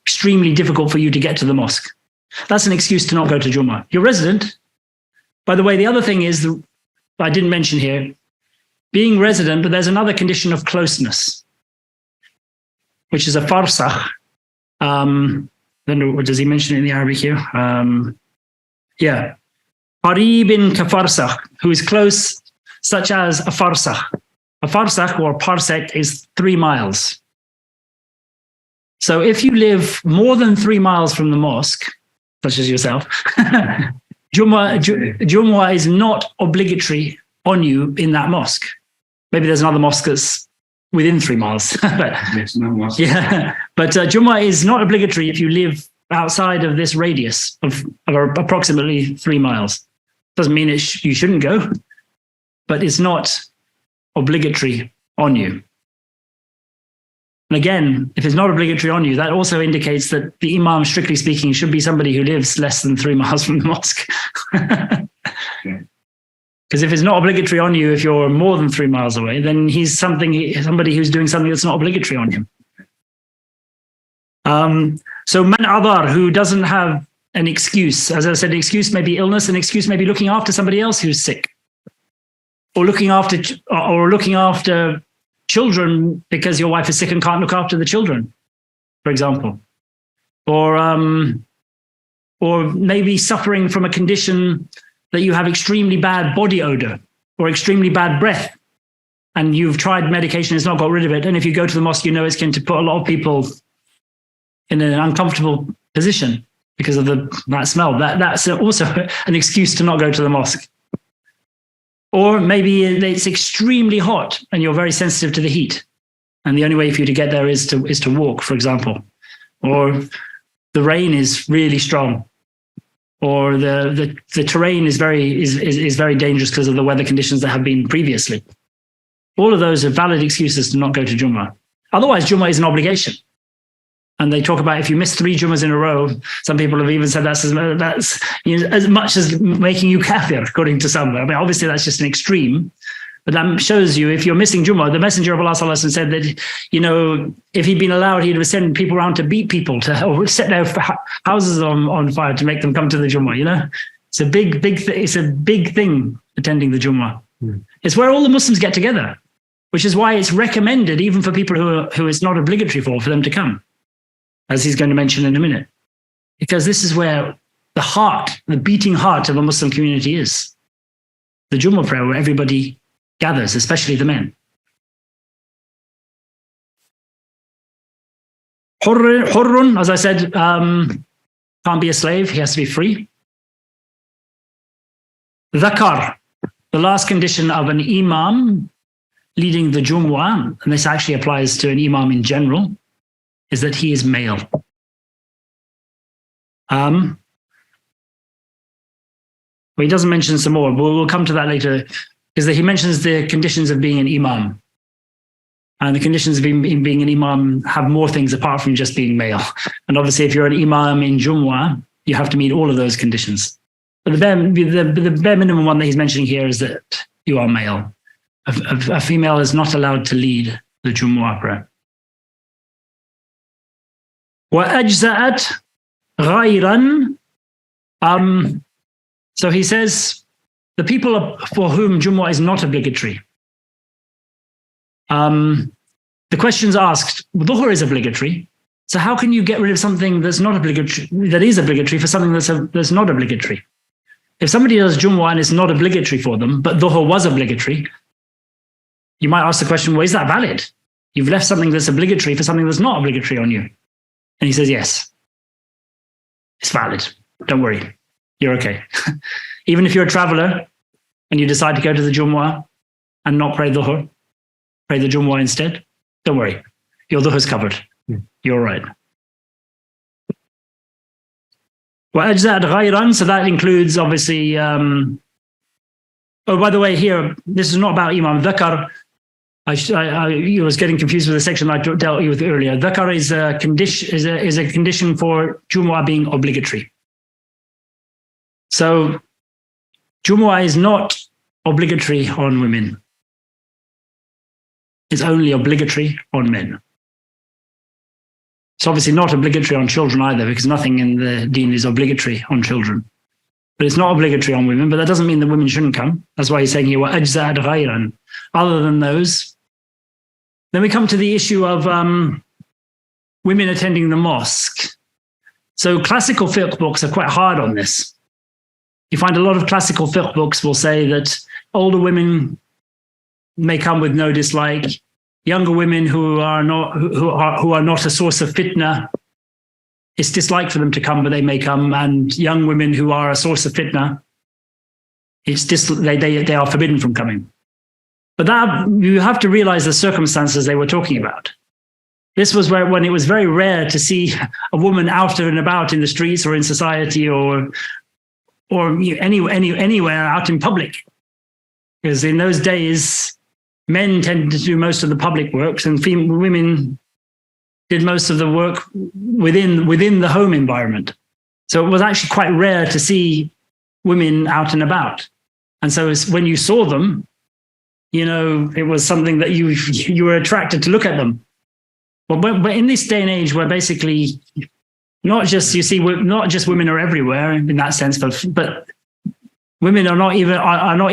extremely difficult for you to get to the mosque. That's an excuse to not go to Jummah. You're resident. By the way, the other thing is, I didn't mention here, being resident, but there's another condition of closeness, which is a farsakh. Then what does he mention in the Arabic here? Yeah. Qaribin ka farsakh, who is close, such as a farsakh. A farsakh or a parsec is 3 miles. So if you live more than 3 miles from the mosque, such as yourself, Jummah is not obligatory on you in that mosque. Maybe there's another mosque that's within 3 miles. But yeah, but Jummah is not obligatory if you live outside of this radius of approximately 3 miles. Doesn't mean you shouldn't go, but it's not obligatory on you. And again, if it's not obligatory on you, that also indicates that the imam, strictly speaking, should be somebody who lives less than 3 miles from the mosque. Because if it's not obligatory on you, if you're more than 3 miles away, then he's somebody who's doing something that's not obligatory on him. So man adar, who doesn't have an excuse, as I said, an excuse may be illness, an excuse may be looking after somebody else who's sick, or looking after children because your wife is sick and can't look after the children, for example, or maybe suffering from a condition that you have extremely bad body odor or extremely bad breath, and you've tried medication, it's not got rid of it. And if you go to the mosque, you know it's going to put a lot of people in an uncomfortable position because of that smell. That's also an excuse to not go to the mosque. Or maybe it's extremely hot and you're very sensitive to the heat, and the only way for you to get there is to walk, for example. Or the rain is really strong, or the terrain is very dangerous because of the weather conditions that have been previously. All of those are valid excuses to not go to Jummah. Otherwise, Jummah is an obligation. And they talk about if you miss 3 Jummahs in a row, some people have even said that's as much as making you kafir, according to some. I mean, obviously that's just an extreme, but that shows you if you're missing Jummah, the Messenger of Allah Sallallahu Alaihi Wasallam said that, if he'd been allowed, he'd have sent people around to beat people, or set their houses on fire to make them come to the Jummah, It's a big thing, attending the Jummah. It's where all the Muslims get together, which is why it's recommended even for people who it's not obligatory for them to come, as he's going to mention in a minute, because this is where the beating heart of a Muslim community is. The Jummah prayer, where everybody gathers, especially the men. Hurrun, as I said, can't be a slave, he has to be free. Dhakar, the last condition of an imam leading the Jumu'ah, and this actually applies to an imam in general, is that he is male. Well, he doesn't mention some more, but we'll come to that later, because he mentions the conditions of being an imam. And the conditions of being an imam have more things apart from just being male. And obviously, if you're an imam in Jumu'ah, you have to meet all of those conditions. But the bare minimum one that he's mentioning here is that you are male. A female is not allowed to lead the Jumu'ah prayer. وَأَجْزَأَتْ غَيْرًا. So he says, the people for whom Jumu'ah is not obligatory. The question's asked, Dhuhr is obligatory, so how can you get rid of something that's not obligatory, that is obligatory for something that's not obligatory? If somebody does Jumu'ah and it's not obligatory for them, but Dhuhr was obligatory, you might ask the question, well, is that valid? You've left something that's obligatory for something that's not obligatory on you. And he says, yes, it's valid. Don't worry. You're okay. Even if you're a traveler and you decide to go to the Jumu'ah and not pray Dhuhr, pray the Jumu'ah instead, don't worry. Your Dhuhr is covered. You're all right. وَأَجْزَأَتْ غَيْرًا, so that includes obviously, oh, by the way, here, this is not about Imam Dhakar. I was getting confused with the section I dealt with earlier. Dhakar is a condition for Jumu'ah being obligatory. So Jumu'ah is not obligatory on women. It's only obligatory on men. It's obviously not obligatory on children either, because nothing in the Deen is obligatory on children. But it's not obligatory on women, but that doesn't mean that women shouldn't come. That's why he's saying here, وَأَجْزَأَتْ غَيْرًا. Other than those. Then we come to the issue of women attending the mosque. So classical fiqh books are quite hard on this. You find a lot of classical fiqh books will say that older women may come with no dislike. Younger women who are not a source of fitna, it's disliked for them to come, but they may come. And young women who are a source of fitna, they are forbidden from coming. But that, you have to realize the circumstances they were talking about. This was when it was very rare to see a woman out and about in the streets or in society or anywhere out in public. Because in those days, men tended to do most of the public works, and women did most of the work within the home environment. So it was actually quite rare to see women out and about. And so when you saw them, it was something that you were attracted to look at them. But in this day and age, where basically not just women are everywhere in that sense, but women are not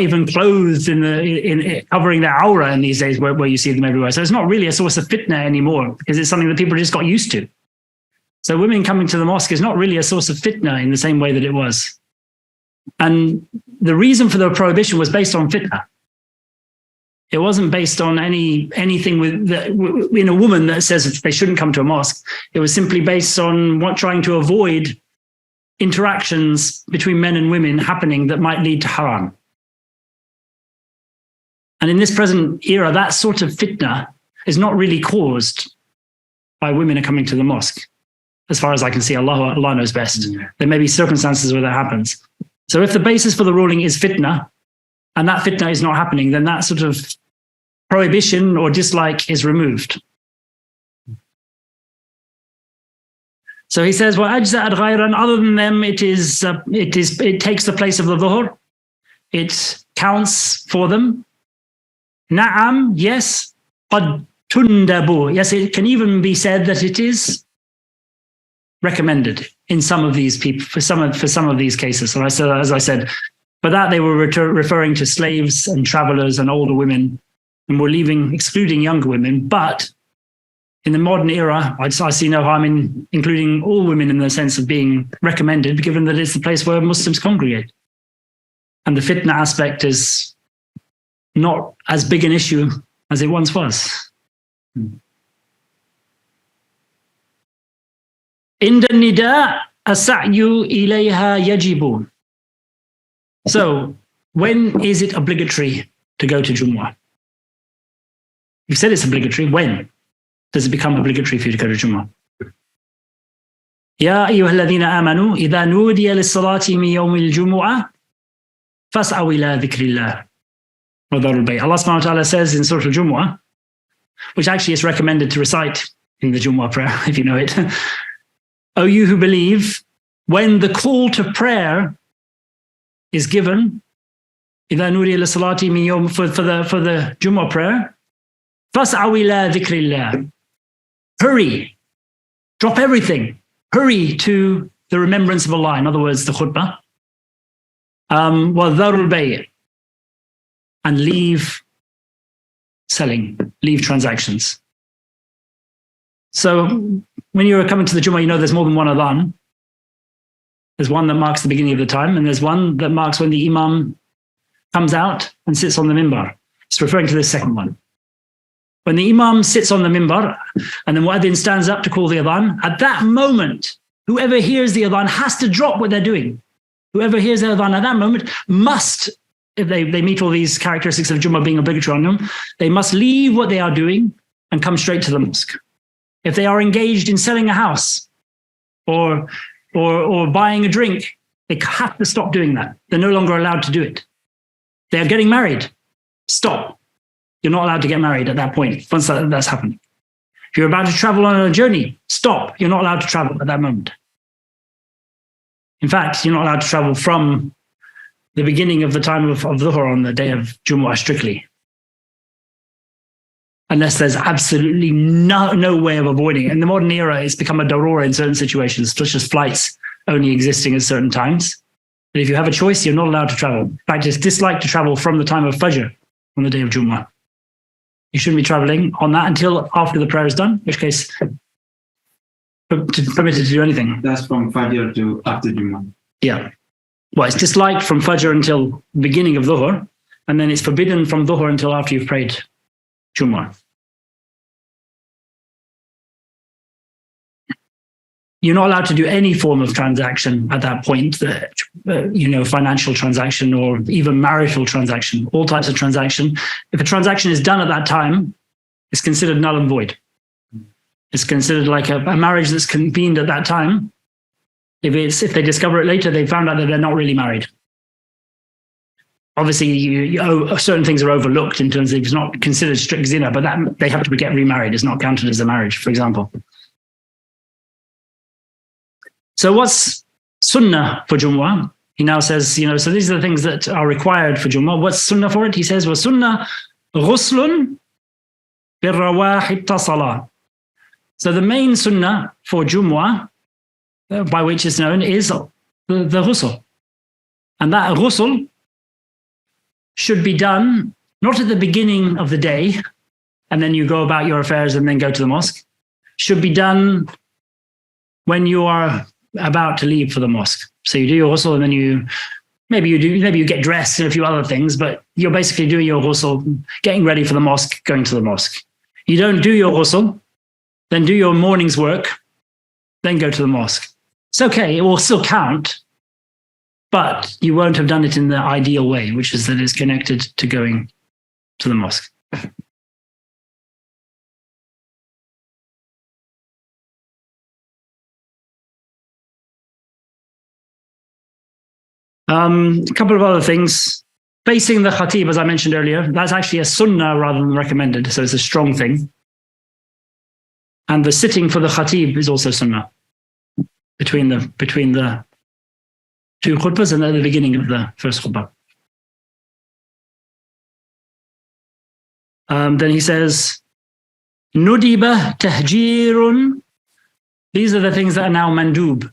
even clothed in covering their aura in these days where you see them everywhere. So it's not really a source of fitna anymore, because it's something that people just got used to. So women coming to the mosque is not really a source of fitna in the same way that it was. And the reason for the prohibition was based on fitna. It wasn't based on anything in a woman that says they shouldn't come to a mosque. It was simply based on trying to avoid interactions between men and women happening that might lead to haram. And in this present era, that sort of fitna is not really caused by women coming to the mosque. As far as I can see, Allah knows best. There may be circumstances where that happens. So if the basis for the ruling is fitna, and that fitna is not happening, then that sort of prohibition or dislike is removed. So he says, وَأَجْزَأَتْ غَيْرًا. Other than them, it takes the place of the dhuhr. It counts for them. Na'am, yes. قَدْ تُنْدَبُ. Yes, it can even be said that it is recommended in some of these people, for some of these cases. So as I said, for that they were referring to slaves and travelers and older women, and were excluding younger women. But in the modern era, I see no harm in including all women in the sense of being recommended, given that it's the place where Muslims congregate. And the fitna aspect is not as big an issue as it once was. عند النداء السعي إليها يجب. So, when is it obligatory to go to Jumu'ah? You said it's obligatory. When does it become obligatory for you to go to Jumu'ah? يا أيها الذين آمنوا إذا نودي للصلاة من يوم الجمعة فاسعوا إلى ذكر الله وذروا البيع. Allah subhanahu wa ta'ala says in Surah Al-Jumu'ah, which actually is recommended to recite in the Jumu'ah prayer, if you know it. O you who believe, when the call to prayer is given, إذا نودي للصلاة من يوم, for the Jumu'ah prayer, فاسعوا إلى ذكر الله. Hurry, drop everything. Hurry to the remembrance of Allah. In other words, the khutbah. وَذَرُوا الْبَيْعِ. And leave selling, leave transactions. So when you're coming to the Jummah, there's more than one adhan. There's one that marks the beginning of the time, and there's one that marks when the imam comes out and sits on the minbar. It's referring to the second one. When the imam sits on the minbar and the muaddin stands up to call the adhan, at that moment, whoever hears the adhan has to drop what they're doing. Whoever hears the adhan at that moment must, if they meet all these characteristics of Jummah being obligatory on them, they must leave what they are doing and come straight to the mosque. If they are engaged in selling a house or buying a drink, they have to stop doing that. They're no longer allowed to do it. They are getting married. Stop. You're not allowed to get married at that point, once that's happened. If you're about to travel on a journey, stop. You're not allowed to travel at that moment. In fact, you're not allowed to travel from the beginning of the time of Dhuhr on the day of Jumu'ah strictly. unless there's absolutely no way of avoiding it. In the modern era, it's become a darura in certain situations, such as flights only existing at certain times. But if you have a choice, you're not allowed to travel. In fact, it's disliked to travel from the time of Fajr on the day of Jumu'ah. You shouldn't be traveling on that until after the prayer is done, in which case permitted to do anything. That's from Fajr to after Jummah. Yeah. Well, it's disliked from Fajr until the beginning of Dhuhr, and then it's forbidden from Dhuhr until after you've prayed Jumu'ah. You're not allowed to do any form of transaction at that point, financial transaction or even marital transaction, all types of transaction. If a transaction is done at that time, it's considered null and void. It's considered like a marriage that's convened at that time. If they discover it later, they found out that they're not really married. Obviously, certain things are overlooked in terms of it's not considered strict zina, but that they have to get remarried. It's not counted as a marriage, for example. So what's sunnah for Jumu'ah? He now says, so these are the things that are required for Jumu'ah. What's sunnah for it? He says, was sunnah ghuslun birrawahid tasala. So the main sunnah for Jumu'ah, by which it's known, is the ghusl. And that ghusl should be done not at the beginning of the day, and then you go about your affairs and then go to the mosque. Should be done when you are about to leave for the mosque. So you do your ghusl and then maybe you get dressed and a few other things, but you're basically doing your ghusl, getting ready for the mosque, going to the mosque. You don't do your ghusl, then do your morning's work, then go to the mosque. It's okay, it will still count, but you won't have done it in the ideal way, which is that it's connected to going to the mosque. A couple of other things. Facing the khatib, as I mentioned earlier, that's actually a sunnah rather than recommended, so it's a strong thing. And the sitting for the khatib is also sunnah between the two khutbahs and at the beginning of the first khutbah. Then he says, nudiba tahjirun. These are the things that are now mandub.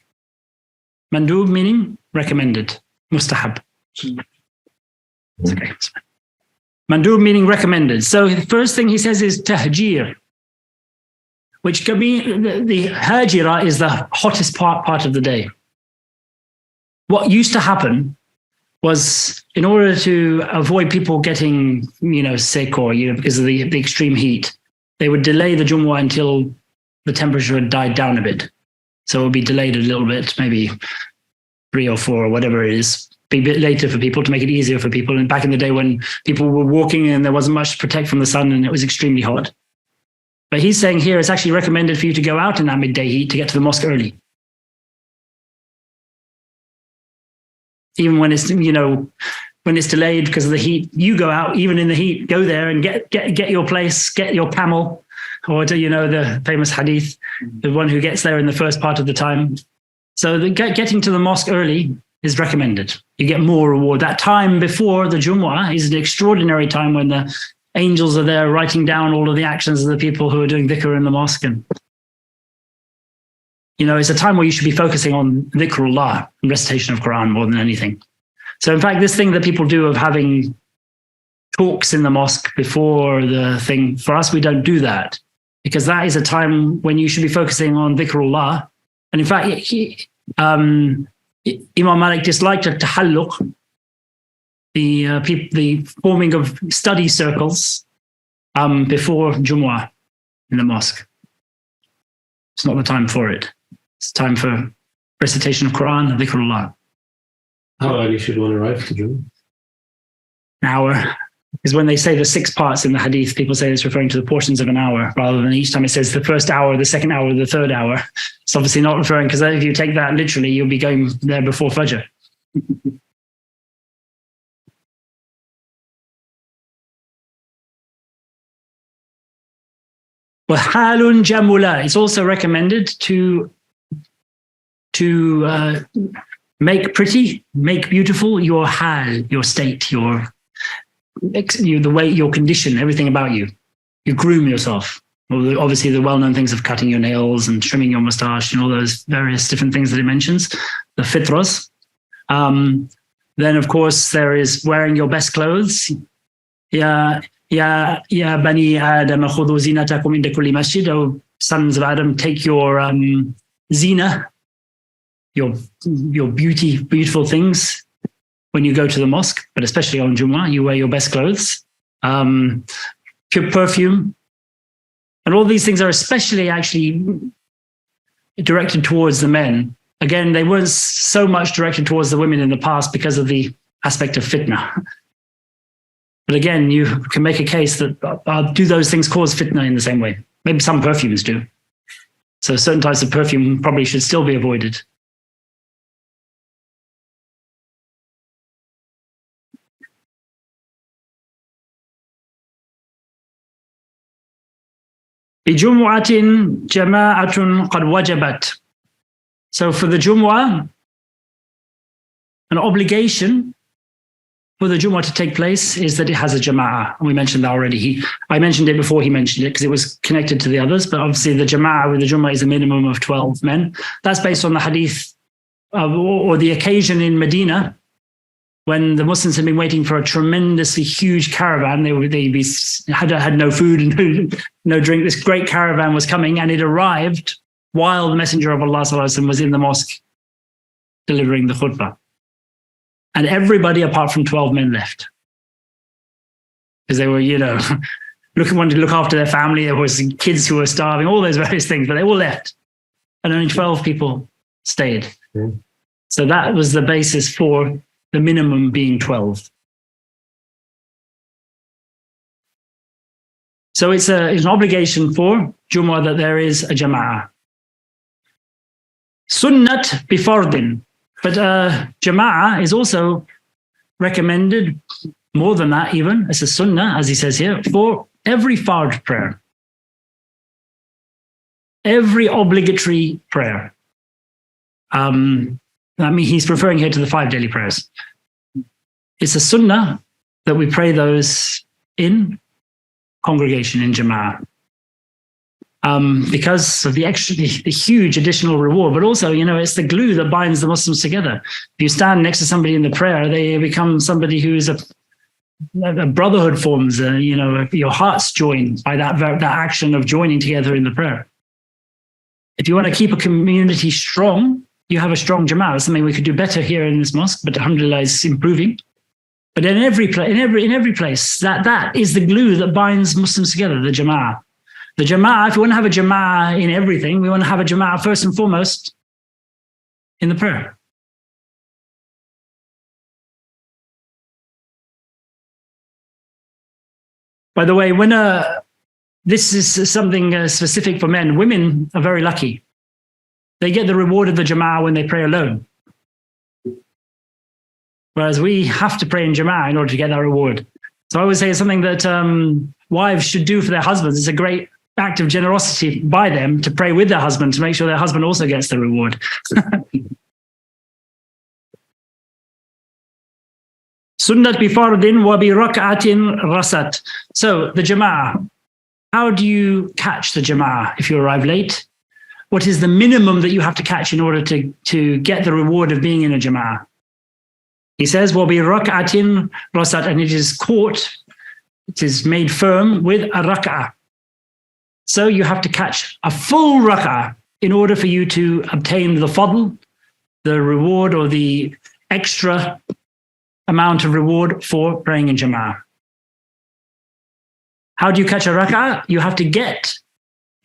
Mandub meaning recommended. Mustahab. It's okay. Mandub meaning recommended. So the first thing he says is tahjir, which can be the hajira is the hottest part of the day. What used to happen was, in order to avoid people getting, sick or because of the extreme heat, they would delay the Jumu'ah until the temperature had died down a bit. So it would be delayed a little bit, maybe 3 or 4 or whatever it is, be a bit later for people to make it easier for people. And back in the day when people were walking and there wasn't much to protect from the sun and it was extremely hot. But he's saying here it's actually recommended for you to go out in that midday heat to get to the mosque early. Even when it's, when it's delayed because of the heat, you go out, even in the heat, go there and get your place, get your camel, or the famous hadith, the one who gets there in the first part of the time. So getting to the mosque early is recommended. You get more reward. That time before the Jumu'ah is an extraordinary time when the angels are there writing down all of the actions of the people who are doing dhikr in the mosque. And, it's a time where you should be focusing on dhikrullah and recitation of Quran more than anything. So in fact, this thing that people do of having talks in the mosque before the thing, for us, we don't do that because that is a time when you should be focusing on dhikrullah. And in fact, Imam Malik disliked a tahalluq, the forming of study circles before Jumu'ah in the mosque. It's not the time for it. It's time for recitation of Quran and dhikrullah. How early should one arrive to Jumu'ah? An hour. Because when they say the 6 parts in the hadith, people say it's referring to the portions of an hour, rather than each time it says the first hour, the second hour, the third hour. It's obviously not referring, because if you take that literally, you'll be going there before Fajr. وَحَالٌ جَمُلَا. It's also recommended to make pretty, make beautiful your hal, your state, the way, your condition, everything about you. You groom yourself. Well, obviously, the well-known things of cutting your nails and trimming your mustache and all those various different things that it mentions, the fitras. Then, of course, there is wearing your best clothes. Ya bani Adam khudhu zinatakum inda kulli masjid. O sons of Adam, take your zina, your beautiful things when you go to the mosque, but especially on Jumu'ah, you wear your best clothes. Pure perfume. And all these things are especially actually directed towards the men. Again, they weren't so much directed towards the women in the past because of the aspect of fitna. But again, you can make a case that do those things cause fitna in the same way? Maybe some perfumes do. So certain types of perfume probably should still be avoided. بِجُمُعَةٍ جَمَاعَةٌ قَدْ وَجَبَتْ. So for the Jumu'ah, an obligation for the Jumu'ah to take place is that it has a Jama'ah. And we mentioned that already. I mentioned it before he mentioned it because it was connected to the others, but obviously the Jama'ah with the Jumu'ah is a minimum of 12 men. That's based on the hadith or the occasion in Medina when the Muslims had been waiting for a tremendously huge caravan. They had no food and no drink. This great caravan was coming, and it arrived while the Messenger of Allah was in the mosque delivering the khutbah. And everybody apart from 12 men left. Because they were, wanted to look after their family. There was kids who were starving, all those various things, but they all left. And only 12 people stayed. Mm. So that was the basis for the minimum being 12. So it's an obligation for Jumu'ah that there is a Jama'ah. Sunnat bifardin. But Jama'ah is also recommended, more than that even, as a sunnah, as he says here, for every fard prayer. Every obligatory prayer. He's referring here to the 5 daily prayers. It's a sunnah that we pray those in congregation, in Jama'ah. Because of the huge additional reward, but also, it's the glue that binds the Muslims together. If you stand next to somebody in the prayer, they become somebody who's a brotherhood forms. Your hearts join by that action of joining together in the prayer. If you want to keep a community strong, you have a strong Jama'ah. That's something we could do better here in this mosque, but alhamdulillah, it's improving. But in every place, that is the glue that binds Muslims together, the Jama'ah. The Jama'ah, if we want to have a Jama'ah in everything, we want to have a Jama'ah first and foremost in the prayer. By the way, when this is something specific for men, women are very lucky. They get the reward of the Jama'ah when they pray alone. Whereas we have to pray in Jama'ah in order to get that reward. So I always say it's something that wives should do for their husbands. It's a great act of generosity by them to pray with their husband to make sure their husband also gets the reward. Sunnat bi fardin wa bi rak'atin rasat. So the Jama'ah. How do you catch the Jama'ah if you arrive late? What is the minimum that you have to catch in order to get the reward of being in a Jama'ah? He says, wa bi rak'atin rasat, and it is caught, it is made firm with a rak'ah. So you have to catch a full rak'ah in order for you to obtain the fadl, the reward or the extra amount of reward for praying in Jama'ah. How do you catch a rak'ah? You have to get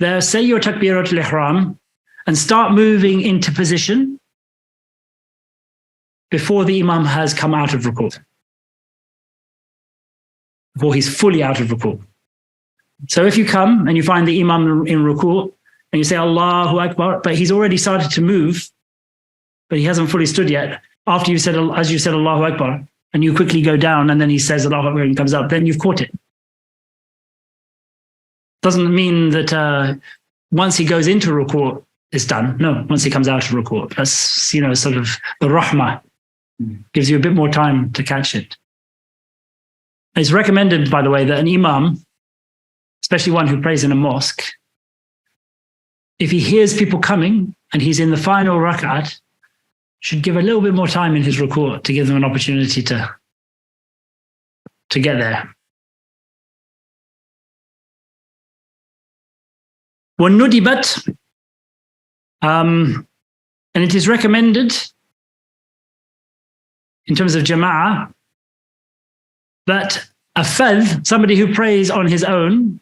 there, say your takbiratul ihram, and start moving into position before the imam has come out of ruku'. Before he's fully out of ruku'. So if you come and you find the imam in ruku' and you say Allahu Akbar, but he's already started to move, but he hasn't fully stood yet, after you said, as you said Allahu Akbar, and you quickly go down and then he says Allahu Akbar and comes up, then you've caught it. Doesn't mean that once he goes into ruku' it's done. No, once he comes out of ruku'. That's, sort of the rahmah. Gives you a bit more time to catch it. It's recommended, by the way, that an imam especially one who prays in a mosque, if he hears people coming and he's in the final rak'at, should give a little bit more time in his ruku' to give them an opportunity to get there. وَالنُّدِبَتْ and it is recommended in terms of jama'ah that a fadh, somebody who prays on his own,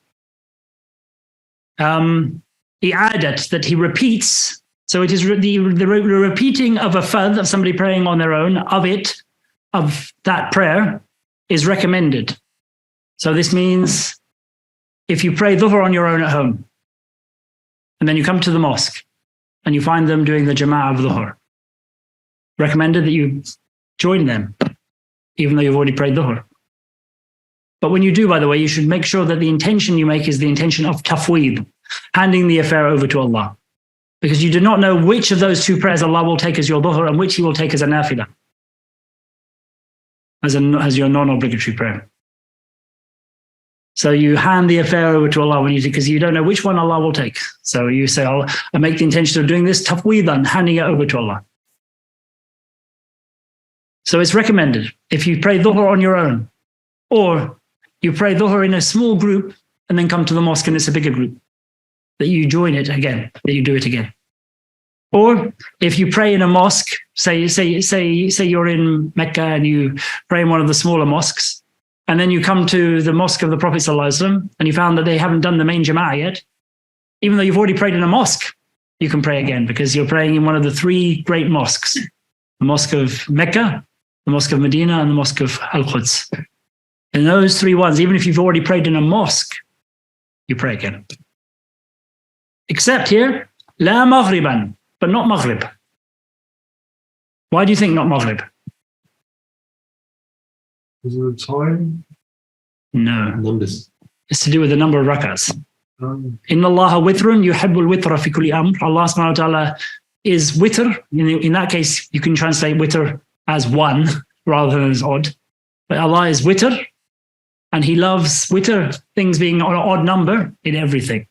i'adat, that he repeats. So it is the repeating of a fadh, of somebody praying on their own, of that prayer is recommended. So this means if you pray dhuhr on your own at home, and then you come to the mosque, and you find them doing the jama'ah of dhuhr, recommended that you join them, even though you've already prayed dhuhr. But when you do, by the way, you should make sure that the intention you make is the intention of tafweed, handing the affair over to Allah. Because you do not know which of those two prayers Allah will take as your dhuhr and which He will take as a nafilah, as your non-obligatory prayer. So you hand the affair over to Allah because you don't know which one Allah will take. So you say, I make the intention of doing this tafweedan, handing it over to Allah. So it's recommended if you pray dhuhr on your own, or you pray dhuhr in a small group and then come to the mosque and it's a bigger group, that you join it again, that you do it again. Or if you pray in a mosque, say you're in Mecca and you pray in one of the smaller mosques, and then you come to the mosque of the Prophet ﷺ and you found that they haven't done the main jama'ah yet, even though you've already prayed in a mosque, you can pray again because you're praying in one of the three great mosques, the mosque of Mecca, the mosque of Medina, and the mosque of Al-Quds. In those three ones, even if you've already prayed in a mosque, you pray again. Except here, la maghriban, but not maghrib. Why do you think not maghrib? Is it a time? No. Numbers. It's to do with the number of rak'ats. Inna Allaha witrun yuhibbul witra fi kulli amr. Allah subhanahu wa ta'ala is witr. In that case, you can translate witr as one rather than as odd. But Allah is witr, and He loves witr, things being on an odd number in everything.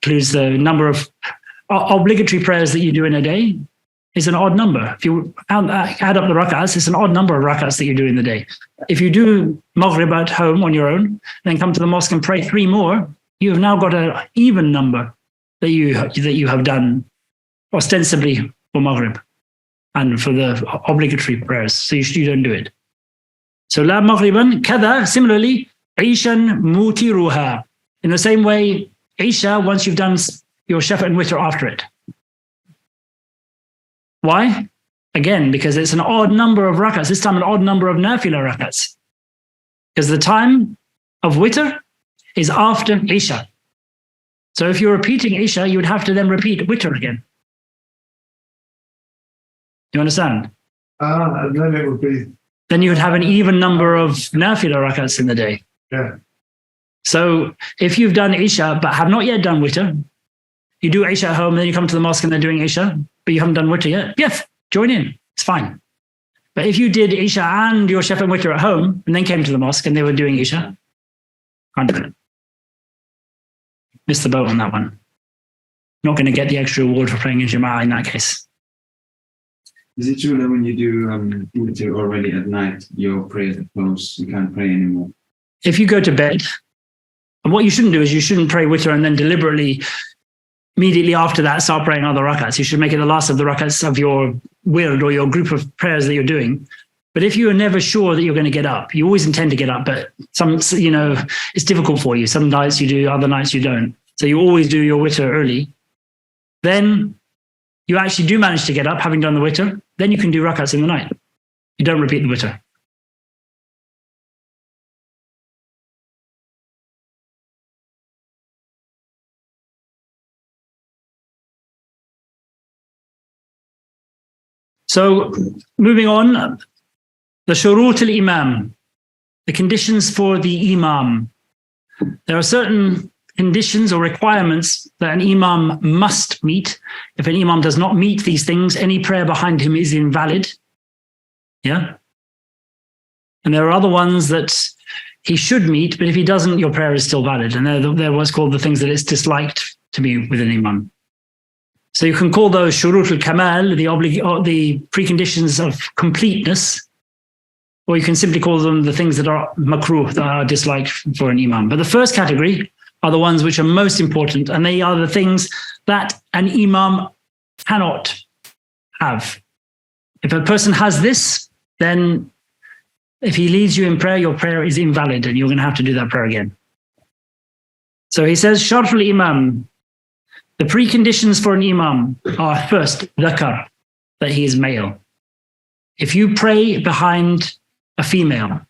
Includes the number of obligatory prayers that you do in a day is an odd number. If you add up the rak'ats, it's an odd number of rak'ats that you do in the day. If you do maghrib at home on your own, then come to the mosque and pray 3 more, you have now got an even number that you have done ostensibly for maghrib and for the obligatory prayers. So you don't do it. So la maghriban kada, similarly, ishan mutiruha. In the same way, Isha, once you've done your shafa and witr after it. Why? Again, because it's an odd number of rak'ats, this time an odd number of nafilah rak'ats. Because the time of witr is after Isha. So if you're repeating Isha, you would have to then repeat witr again. You understand? And then it would be... Then you would have an even number of nafilah rak'ats in the day. Yeah. So if you've done Isha but have not yet done witr, you do Isha at home, then you come to the mosque and they're doing Isha, but you haven't done witr yet, yes, join in, it's fine. But if you did Isha and your shafa and witr at home and then came to the mosque and they were doing Isha, can't do it. Missed the boat on that one. Not going to get the extra reward for praying in Jama'ah in that case. Is it true that when you do witr already at night, your prayers are closed, you can't pray anymore? If you go to bed, and what you shouldn't do is you shouldn't pray witr and then deliberately immediately after that start praying other rak'ats. You should make it the last of the rak'ats of your wird or your group of prayers that you're doing. But if you are never sure that you're going to get up, you always intend to get up, but it's difficult for you. Some nights you do, other nights you don't. So you always do your witr early. Then you actually do manage to get up, having done the witr. Then you can do rak'ats in the night. You don't repeat the witr. So moving on, the shurut al-imam, the conditions for the imam. There are certain conditions or requirements that an imam must meet. If an imam does not meet these things, any prayer behind him is invalid. Yeah. And there are other ones that he should meet, but if he doesn't, your prayer is still valid. And they're what's called the things that it's disliked to be with an imam. So you can call those shurut al-kamal, the preconditions of completeness, or you can simply call them the things that are makruh, that are disliked for an imam. But the first category are the ones which are most important, and they are the things that an imam cannot have. If a person has this, then if he leads you in prayer, your prayer is invalid and you're going to have to do that prayer again. So he says, Sharful Imam, the preconditions for an imam are first, dhakar, that he is male. If you pray behind a female,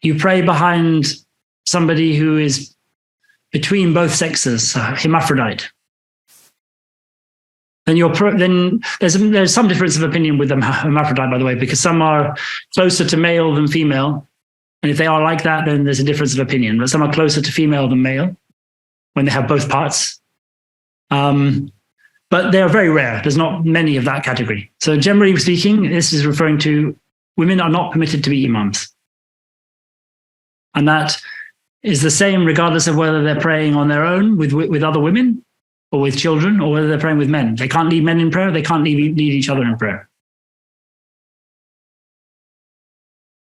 you pray behind somebody who is between both sexes, hermaphrodite, then there's some difference of opinion with them hermaphrodite, by the way, because some are closer to male than female. And if they are like that, then there's a difference of opinion. But some are closer to female than male when they have both parts. But they are very rare. There's not many of that category. So generally speaking, this is referring to women are not permitted to be imams. And that is the same regardless of whether they're praying on their own with other women or with children, or whether they're praying with men. They can't lead men in prayer. They can't lead each other in prayer.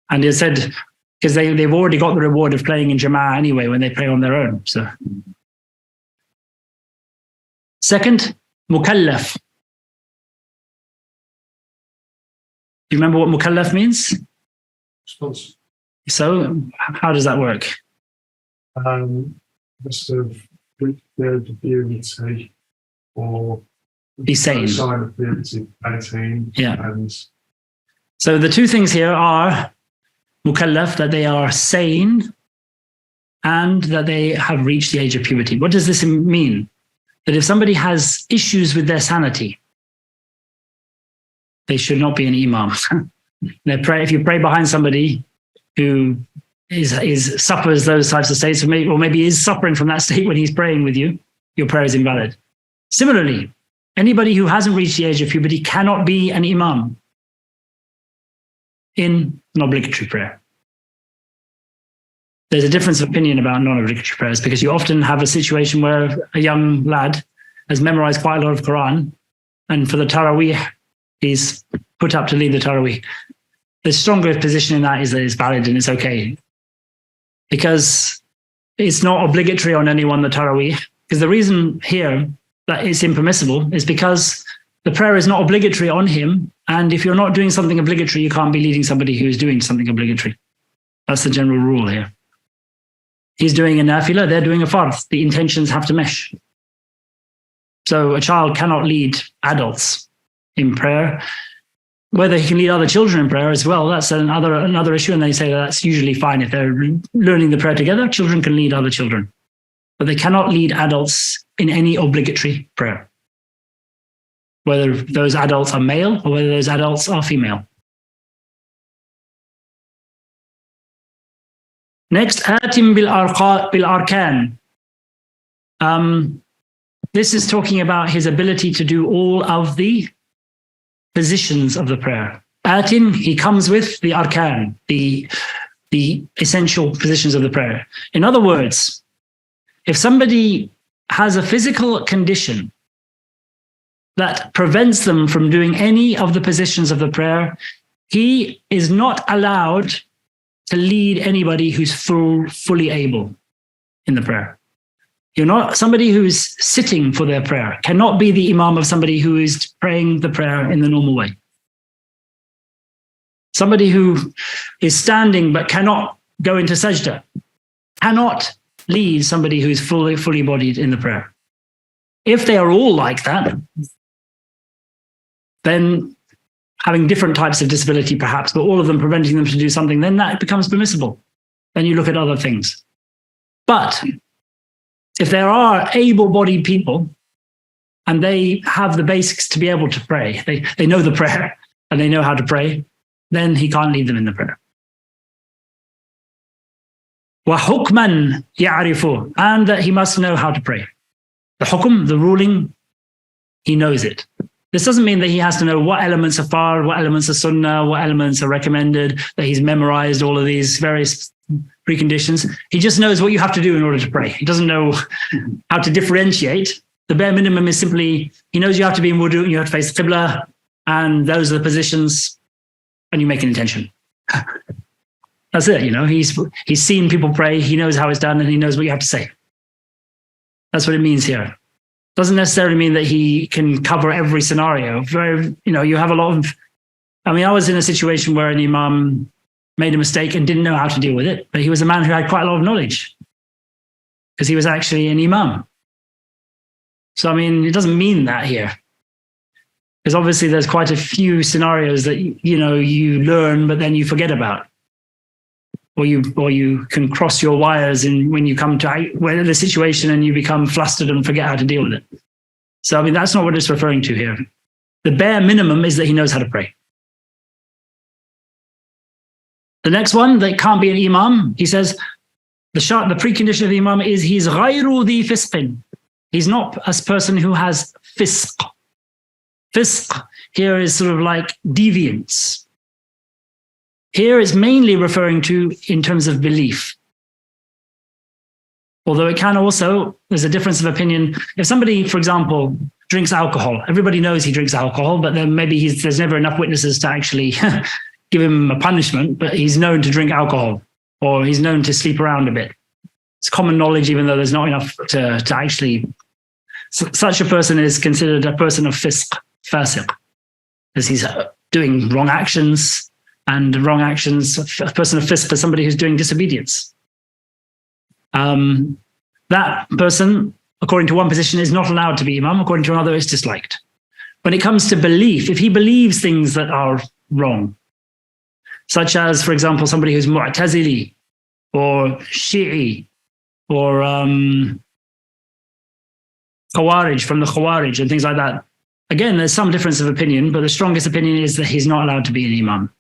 And it said, because they've already got the reward of praying in Jama'ah anyway when they pray on their own. So, second, mukallaf. Do you remember what mukallaf means? Response. So how does that work? Must have the puberty or Be sane. sign of puberty, 18. Yeah. And So the two things here are mukallaf, that they are sane and that they have reached the age of puberty. What does this mean? That if somebody has issues with their sanity, they should not be an imam. If you pray behind somebody who suffers those types of states, or maybe is suffering from that state when he's praying with you, your prayer is invalid. Similarly, anybody who hasn't reached the age of puberty cannot be an imam in an obligatory prayer. There's a difference of opinion about non-obligatory prayers, because you often have a situation where a young lad has memorized quite a lot of Quran, and for the Taraweeh, he's put up to lead the Taraweeh. The stronger position in that is that it's valid and it's okay, because it's not obligatory on anyone, the Taraweeh. Because the reason here that it's impermissible is because the prayer is not obligatory on him. And if you're not doing something obligatory, you can't be leading somebody who is doing something obligatory. That's the general rule here. He's doing a nafilah, they're doing a fard. The intentions have to mesh. So a child cannot lead adults in prayer. Whether he can lead other children in prayer as well, that's another issue. And they say that's usually fine. If they're learning the prayer together, children can lead other children. But they cannot lead adults in any obligatory prayer, whether those adults are male or whether those adults are female. Next, atim bil arkan. This is talking about his ability to do all of the positions of the prayer. Atin, he comes with the arkan, the essential positions of the prayer. In other words, if somebody has a physical condition that prevents them from doing any of the positions of the prayer, he is not allowed to lead anybody who's fully able in the prayer. You're not somebody who's sitting for their prayer cannot be the imam of somebody who is praying the prayer in the normal way. Somebody who is standing but cannot go into sajda cannot lead somebody who's fully bodied in the prayer. If they are all like that, then having different types of disability perhaps, but all of them preventing them to do something, then that becomes permissible. Then you look at other things. But if there are able-bodied people and they have the basics to be able to pray, they know the prayer and they know how to pray, then he can't lead them in the prayer. وَحُكْمًا يَعْرِفُ, and that he must know how to pray. The hukm, the ruling, he knows it. This doesn't mean that he has to know what elements are fard, what elements are sunnah, what elements are recommended, that he's memorized all of these various preconditions. He just knows what you have to do in order to pray. He doesn't know how to differentiate. The bare minimum is simply, he knows you have to be in wudu and you have to face the Qibla, and those are the positions, and you make an intention. That's it, he's seen people pray, he knows how it's done, and he knows what you have to say. That's what it means here. Doesn't necessarily mean that he can cover every scenario. You have a lot of, I was in a situation where an imam made a mistake and didn't know how to deal with it, but he was a man who had quite a lot of knowledge because he was actually an imam. So, it doesn't mean that here. Because obviously there's quite a few scenarios that, you learn, but then you forget about. Or you can cross your wires when you come to the situation and you become flustered and forget how to deal with it. So, that's not what it's referring to here. The bare minimum is that he knows how to pray. The next one, that can't be an imam, he says, the precondition of the imam is he's ghayru dhi fisqin. He's not a person who has fisq. Fisq here is sort of like deviance. Here it's mainly referring to in terms of belief. Although it can also, there's a difference of opinion. If somebody, for example, drinks alcohol, everybody knows he drinks alcohol, but then maybe there's never enough witnesses to actually give him a punishment, but he's known to drink alcohol, or he's known to sleep around a bit. It's common knowledge, even though there's not enough to actually, such a person is considered a person of fisq, fasiq, because he's doing wrong actions, and wrong actions, a person of fisq is somebody who's doing disobedience. That person, according to one position, is not allowed to be imam, according to another, is disliked. When it comes to belief, if he believes things that are wrong, such as, for example, somebody who's Mu'tazili or Shi'i or Khawarij, from the Khawarij and things like that. Again, there's some difference of opinion, but the strongest opinion is that he's not allowed to be an imam.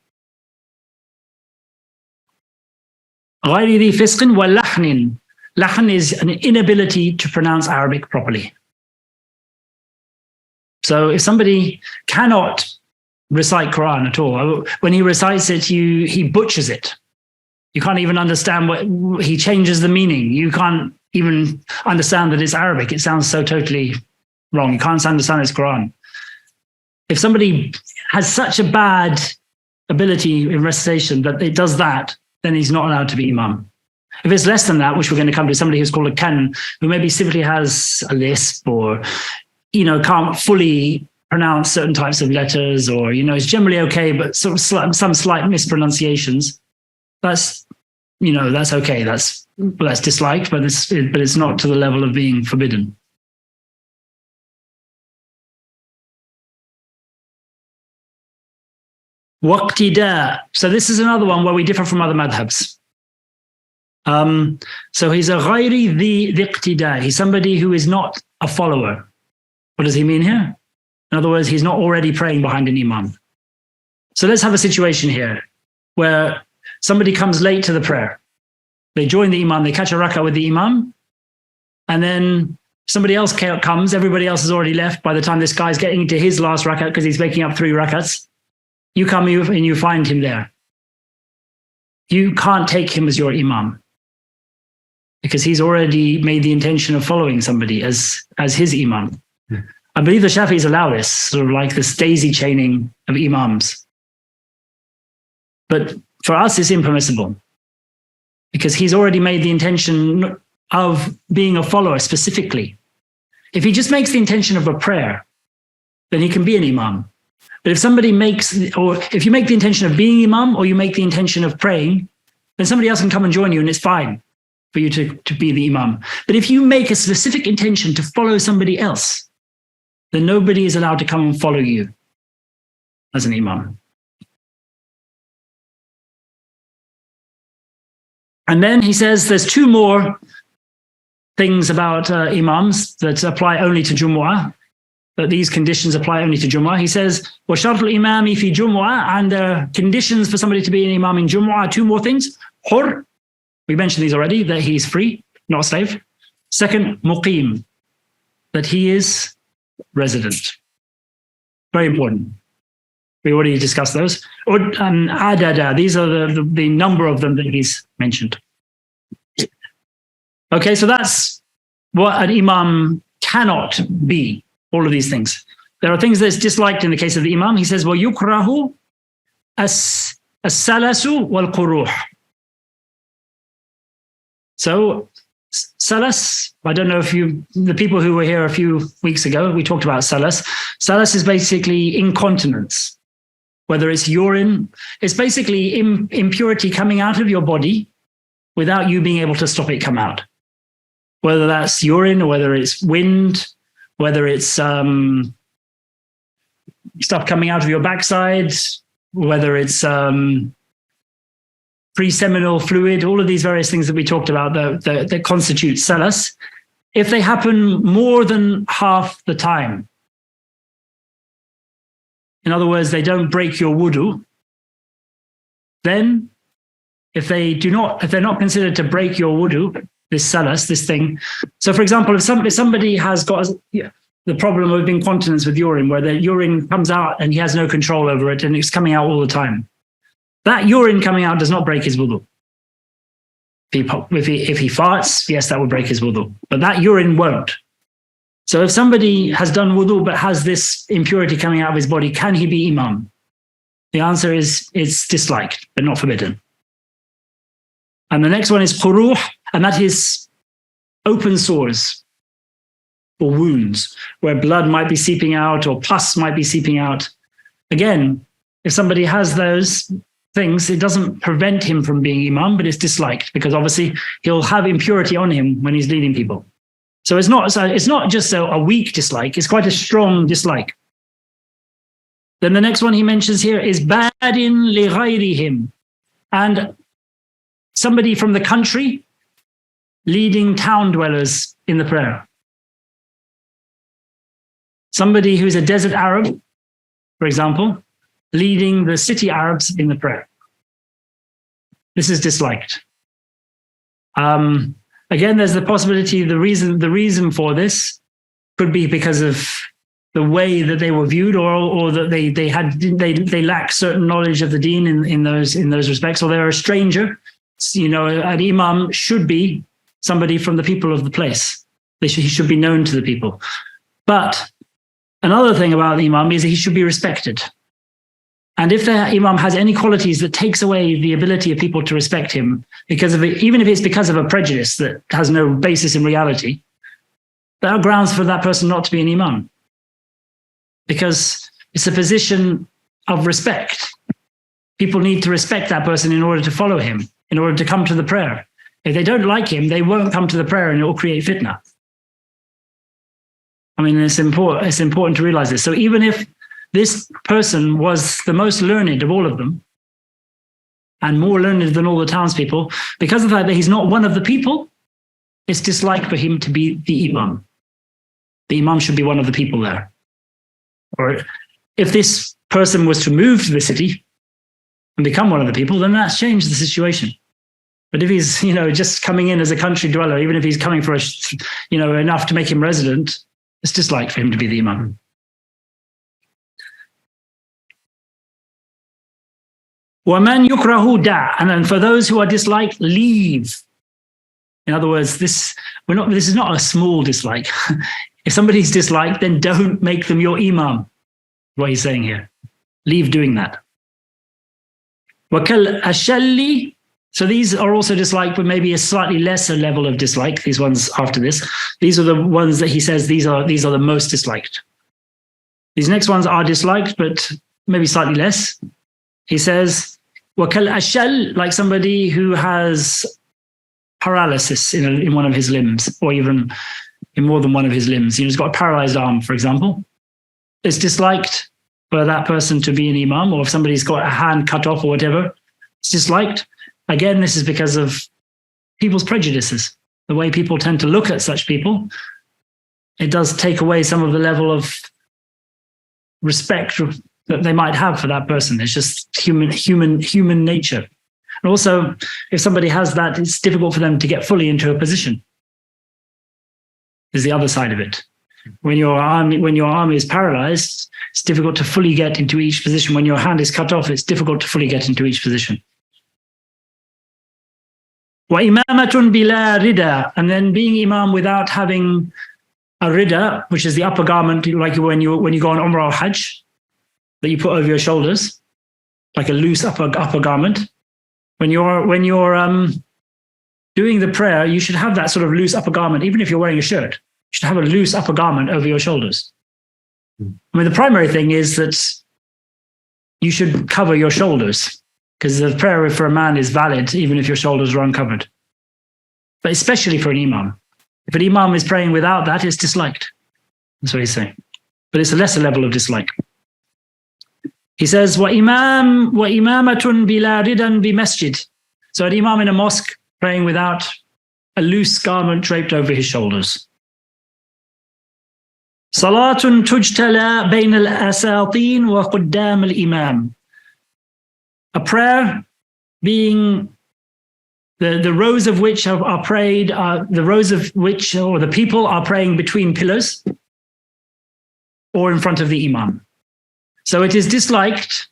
غَيْرِ ذِي فِسْقٍ وَلَحْنٍ. Lahn is an inability to pronounce Arabic properly. So if somebody cannot recite Quran at all, when he recites it, he butchers it. You can't even understand he changes the meaning. You can't even understand that it's Arabic. It sounds so totally wrong. You can't understand it's Quran. If somebody has such a bad ability in recitation that it does that, then he's not allowed to be imam. If it's less than that, which we're going to come to, somebody who's called a kan, who maybe simply has a lisp or, can't fully pronounce certain types of letters, or, is generally okay, but sort of some slight mispronunciations, that's okay. That's disliked, but it's not to the level of being forbidden. Waqtida. So this is another one where we differ from other madhabs. So he's a ghayri dhi iqtida. He's somebody who is not a follower. What does he mean here? In other words, he's not already praying behind an imam. So let's have a situation here where somebody comes late to the prayer. They join the imam, they catch a rak'ah with the imam, and then somebody else comes, everybody else has already left by the time this guy's getting into his last rak'ah because he's making up 3 rak'ahs. You come and you find him there. You can't take him as your imam because he's already made the intention of following somebody as his imam. I believe the Shafi'is allow this, sort of like this daisy chaining of imams. But for us, it's impermissible because he's already made the intention of being a follower specifically. If he just makes the intention of a prayer, then he can be an imam. But if if you make the intention of being imam or you make the intention of praying, then somebody else can come and join you and it's fine for you to be the imam. But if you make a specific intention to follow somebody else, then nobody is allowed to come and follow you as an imam. And then he says there's 2 more things about imams that apply only to Jumu'ah, that these conditions apply only to Jumu'ah. He says, وَشَرْطُ الْإِمَامِ فِي جُمُعَةٍ, and the conditions for somebody to be an imam in Jumu'ah, 2 more things. Hur, we mentioned these already, that he's free, not a slave. Second, muqim, that he is resident. Very important. We already discussed those. Or adada, these are the number of them that he's mentioned. Okay, so that's what an imam cannot be, all of these things. There are things that's disliked in the case of the imam. He says, وَيُكْرَهُ السَّلَسُ وَالْقُرُوحُ. So, salas, I don't know if the people who were here a few weeks ago, we talked about salas. Salas is basically incontinence, whether it's urine. It's basically impurity coming out of your body without you being able to stop it come out. Whether that's urine or whether it's wind, whether it's stuff coming out of your backside, whether it's pre-seminal fluid, all of these various things that we talked about that constitute salas, if they happen more than half the time, in other words, they don't break your wudu, then if they're not considered to break your wudu, this salas, this thing. So for example, if somebody has got the problem of incontinence with urine, where the urine comes out and he has no control over it and it's coming out all the time, that urine coming out does not break his wudu. If he farts, yes, that would break his wudu, but that urine won't. So if somebody has done wudu but has this impurity coming out of his body, can he be imam? The answer is it's disliked, but not forbidden. And the next one is quruh, and that is open sores or wounds where blood might be seeping out or pus might be seeping out. Again, if somebody has those things, it doesn't prevent him from being imam, but it's disliked because obviously he'll have impurity on him when he's leading people. So it's not just a weak dislike, it's quite a strong dislike. Then the next one he mentions here is badin li ghayrihim, and somebody from the country leading town dwellers in the prayer. Somebody who's a desert Arab, for example, leading the city Arabs in the prayer. This is disliked. Again, there's the possibility, the reason for this could be because of the way that they were viewed, or that they lack certain knowledge of the Deen in those respects, or they're a stranger. You know, an imam should be somebody from the people of the place. He should be known to the people. But another thing about the imam is that he should be respected. And if the imam has any qualities that takes away the ability of people to respect him, because of it, even if it's because of a prejudice that has no basis in reality, there are grounds for that person not to be an imam. Because it's a position of respect. People need to respect that person in order to follow him, in order to come to the prayer. If they don't like him, they won't come to the prayer and it will create fitna. I mean, it's important to realize this. So even if this person was the most learned of all of them, and more learned than all the townspeople, because of the fact that he's not one of the people, it's disliked for him to be the imam. The imam should be one of the people there. Or if this person was to move to the city and become one of the people, then that's changed the situation. But if he's, just coming in as a country dweller, even if he's coming for enough to make him resident, it's disliked for him to be the imam. وَمَنْ يُكْرَهُ دَعْ, and then for those who are disliked, leave. In other words, this is not a small dislike. If somebody's disliked, then don't make them your imam. What he's saying here. Leave doing that. وَكَلْ أَشَلِّ, so these are also disliked, but maybe a slightly lesser level of dislike, these ones after this. These are the ones that he says these are the most disliked. These next ones are disliked, but maybe slightly less. He says, وَكَلْ أَشَلْ, like somebody who has paralysis in one of his limbs, or even in more than one of his limbs. He's got a paralyzed arm, for example. It's disliked for that person to be an imam, or if somebody's got a hand cut off or whatever, it's disliked. Again, this is because of people's prejudices, the way people tend to look at such people. It does take away some of the level of respect that they might have for that person. It's just human nature. And also, if somebody has that, it's difficult for them to get fully into a position, is the other side of it. When your arm is paralyzed, it's difficult to fully get into each position. When your hand is cut off, it's difficult to fully get into each position. وَإِمَامَةٌ بِلَا رِدَى, and then being imam without having a rida, which is the upper garment, like when you go on Umrah or Hajj, that you put over your shoulders, like a loose upper garment. When you're doing the prayer, you should have that sort of loose upper garment, even if you're wearing a shirt. You should have a loose upper garment over your shoulders. I mean, the primary thing is that you should cover your shoulders, because the prayer for a man is valid even if your shoulders are uncovered. But especially for an imam. If an imam is praying without that, it's disliked. That's what he's saying. But it's a lesser level of dislike. He says, وَإِمَامَةٌ بِلَا رِدًا بِمَسْجِدٍ. So an imam in a mosque praying without a loose garment draped over his shoulders. صَلَاةٌ تُجْتَلَى بَيْنَ الْأَسَاطِينِ وَقُدَّامِ الْإِمَامِ. A prayer being the rows of which are prayed, the rows of which, or the people are praying between pillars or in front of the imam. So it is disliked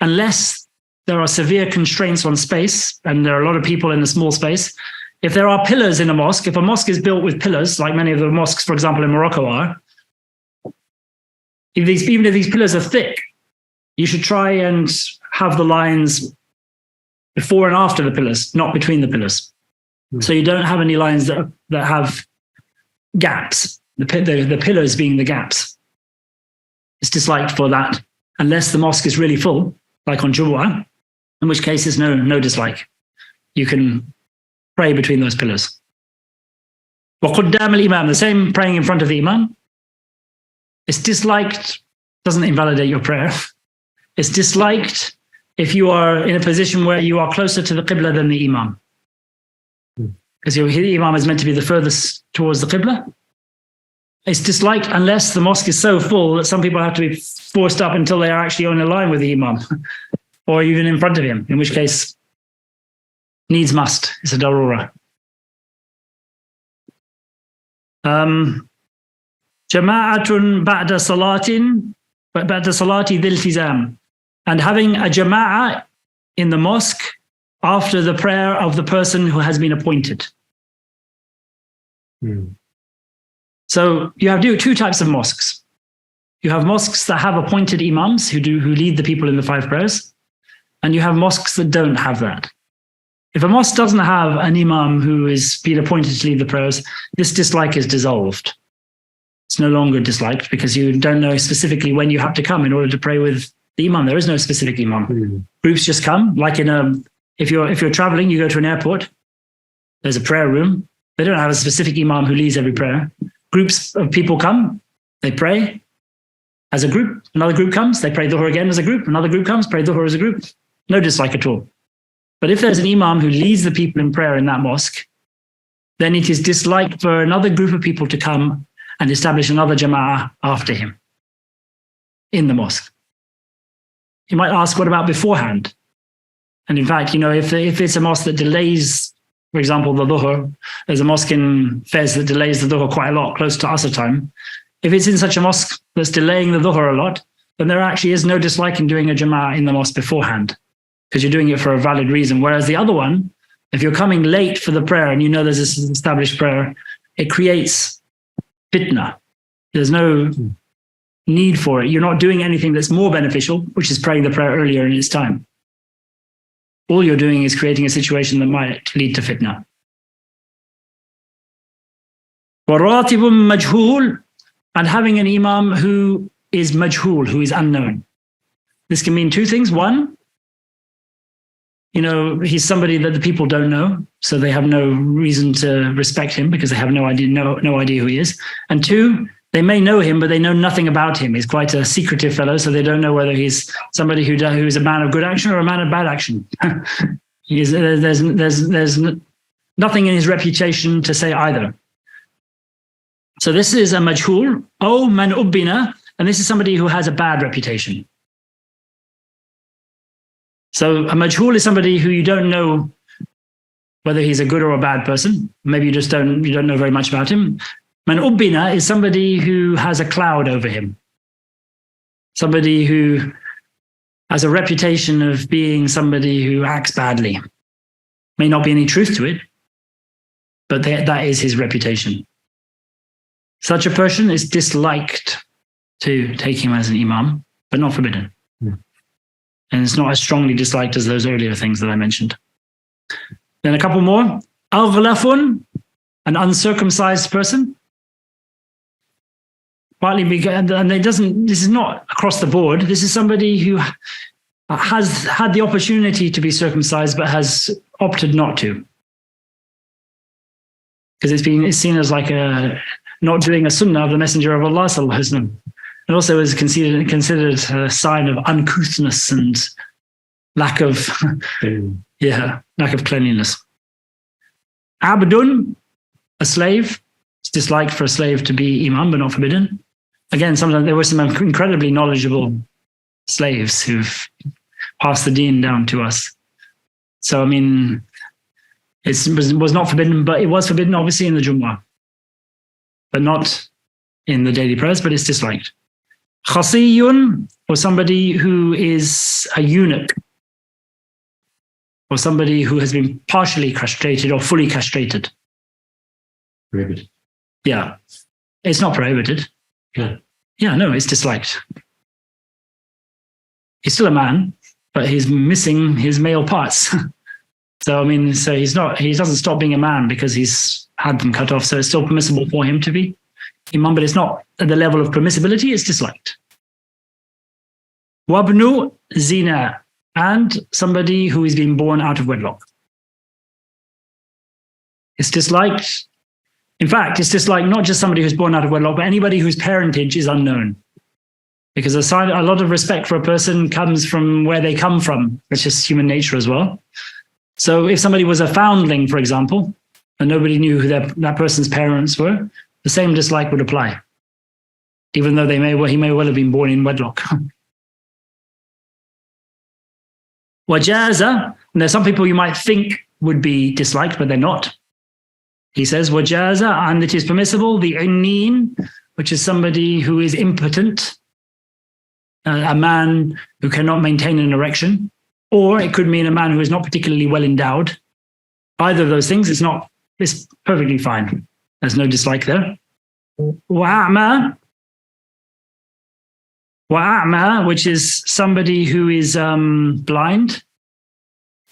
unless there are severe constraints on space and there are a lot of people in a small space. If there are pillars in a mosque, if a mosque is built with pillars, like many of the mosques, for example, in Morocco are, even if these pillars are thick, you should try and have the lines before and after the pillars, not between the pillars. So you don't have any lines that have gaps, the pillars being the gaps. It's disliked for that, unless the mosque is really full, like on Jumu'ah, in which case there's no dislike. You can pray between those pillars. وَقُدَّامَ الْإِمَامِ, the same praying in front of the imam. It's disliked, doesn't invalidate your prayer. It's disliked if you are in a position where you are closer to the Qibla than the imam. Because the imam is meant to be the furthest towards the Qibla. It's disliked unless the mosque is so full that some people have to be forced up until they are actually on a line with the imam, or even in front of him, in which case, needs must. It's a darura. Jama'atun ba'da salatin, ba'da salati dhil tizam. And having a jama'ah in the mosque after the prayer of the person who has been appointed. So you have two types of mosques. You have mosques that have appointed imams who lead the people in the 5 prayers, and you have mosques that don't have that. If a mosque doesn't have an imam who is been appointed to lead the prayers, this dislike is dissolved. It's no longer disliked because you don't know specifically when you have to come in order to pray with the imam. There is no specific imam. Groups just come, like if you're traveling, you go to an airport, there's a prayer room. They don't have a specific imam who leads every prayer. Groups of people come, they pray as a group. Another group comes, they pray Dhuhr again as a group. Another group comes, pray Dhuhr as a group. No dislike at all. But if there's an imam who leads the people in prayer in that mosque, then it is disliked for another group of people to come and establish another jama'ah after him in the mosque. You might ask, what about beforehand? And in fact, if it's a mosque that delays, for example, the Dhuhr, there's a mosque in Fez that delays the Dhuhr quite a lot, close to Asr time. If it's in such a mosque that's delaying the Dhuhr a lot, then there actually is no dislike in doing a jama'ah in the mosque beforehand, because you're doing it for a valid reason. Whereas the other one, if you're coming late for the prayer and there's this established prayer, it creates fitna. There's no need for it. You're not doing anything that's more beneficial, which is praying the prayer earlier in its time. All you're doing is creating a situation that might lead to fitna. وَرَاتِبٌ مَجْهُولٌ, and having an imam who is majhul, who is unknown. This can mean 2 things. One, he's somebody that the people don't know, so they have no reason to respect him because they have no idea who he is. And 2, they may know him, but they know nothing about him. He's quite a secretive fellow, so they don't know whether he's somebody who is a man of good action or a man of bad action. There's nothing in his reputation to say either. So this is a majhul, or man ubbina, and this is somebody who has a bad reputation. So a majhul is somebody who you don't know whether he's a good or a bad person. Maybe you don't know very much about him. Man ubbina is somebody who has a cloud over him. Somebody who has a reputation of being somebody who acts badly. May not be any truth to it, but that is his reputation. Such a person is disliked to take him as an imam, but not forbidden. Yeah. And it's not as strongly disliked as those earlier things that I mentioned. Then a couple more. Aghlafun, an uncircumcised person. Partly because, and this is not across the board. This is somebody who has had the opportunity to be circumcised, but has opted not to. Because it's seen as like not doing a sunnah of the Messenger of Allah sallallahu alaihi wasallam. It also is considered a sign of uncouthness and lack of cleanliness. Abdun, a slave. It's disliked for a slave to be imam, but not forbidden. Again, sometimes there were some incredibly knowledgeable slaves who've passed the Deen down to us. So, I mean, it was not forbidden, but it was forbidden obviously in the Jumu'ah, but not in the daily prayers, but it's disliked. Khasiyun, or somebody who is a eunuch, or somebody who has been partially castrated or fully castrated. Prohibited. Yeah. It's not prohibited. Yeah. Yeah, no, it's disliked. He's still a man, but he's missing his male parts. So, I mean, he doesn't stop being a man because he's had them cut off. So it's still permissible for him to be imam, but it's not at the level of permissibility, it's disliked. Wabnu zina, and somebody who is being born out of wedlock. It's disliked. In fact, it's disliked not just somebody who's born out of wedlock, but anybody whose parentage is unknown. Because a lot of respect for a person comes from where they come from, which is human nature as well. So if somebody was a foundling, for example, and nobody knew who that person's parents were, the same dislike would apply, even though he may well have been born in wedlock. Wajaza, and there's some people you might think would be disliked, but they're not. He says, wajaza, and it is permissible, the unneen, which is somebody who is impotent, a man who cannot maintain an erection, or it could mean a man who is not particularly well endowed. Either of those things, it's perfectly fine. There's no dislike there. Wa'ama, which is somebody who is blind.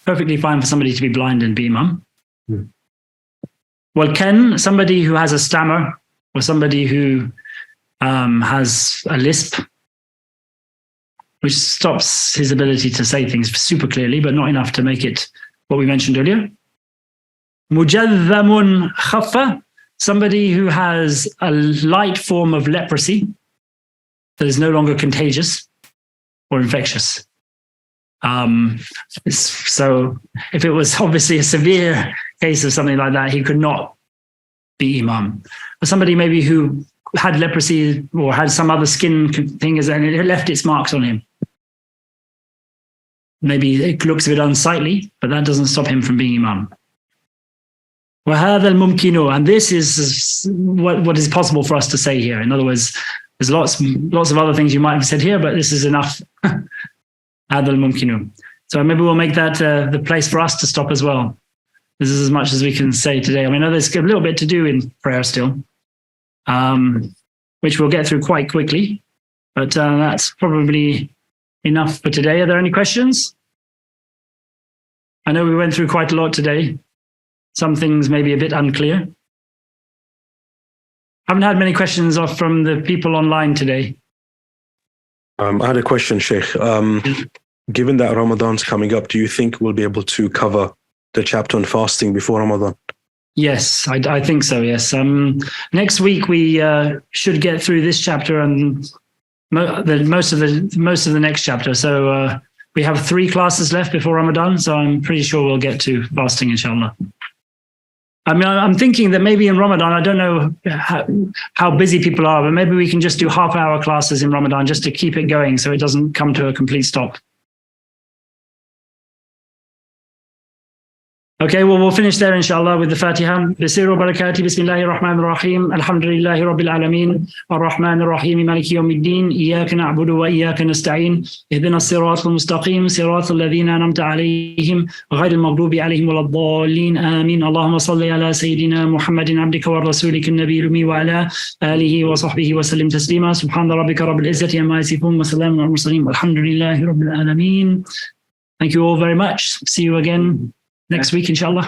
Perfectly fine for somebody to be blind and be imam. Well, somebody who has a stammer, or somebody who has a lisp, which stops his ability to say things super clearly, but not enough to make it what we mentioned earlier. Mujadhamun khaffa, somebody who has a light form of leprosy that is no longer contagious or infectious. So if it was obviously a severe case of something like that, he could not be imam. But somebody maybe who had leprosy or had some other skin thing and it left its marks on him. Maybe it looks a bit unsightly, but that doesn't stop him from being imam. وَهَذَا الْمُمْكِنُ, and this is what is possible for us to say here. In other words, there's lots of other things you might have said here, but this is enough. هَذَا الْمُمْكِنُ. So maybe we'll make that the place for us to stop as well. This is as much as we can say today. I mean, I know there's a little bit to do in prayer still, which we'll get through quite quickly, but that's probably enough for today. Are there any questions? I know we went through quite a lot today. Some things may be a bit unclear. I haven't had many questions from the people online today. I had a question, Shaykh. Given that Ramadan's coming up, do you think we'll be able to cover the chapter on fasting before Ramadan? Yes, I think so, yes. Next week we should get through this chapter and most of the next chapter. So we have 3 classes left before Ramadan, so I'm pretty sure we'll get to fasting, inshallah. I mean, I'm thinking that maybe in Ramadan, I don't know how busy people are, but maybe we can just do half-hour classes in Ramadan just to keep it going so it doesn't come to a complete stop. Okay, well, we'll finish there, inshallah, with the Fatiha. Bisiru barakati, bismillahir rahmanir rahim, alhamdulillahi rabbil alameen, ar-Rahmanir rahim, maliki yawmiddin, iyyaka na'budu wa iyyaka nasta'in, ihdina as-siratal mustaqim, siratal ladhina an'amta alayhim, ghayril maghdubi alayhim waladdallin, amin. Allahumma salli ala sayyidina Muhammadin abdika wa rasulika an-nabiyil ummi wa ala alihi wa sahbihi wa sallim taslima. Subhana rabbika rabbil izzati amma yasifun wa salamun ala al-mursalin, walhamdulillahi rabbil alameen. Thank you all very much. See you again next week, inshallah.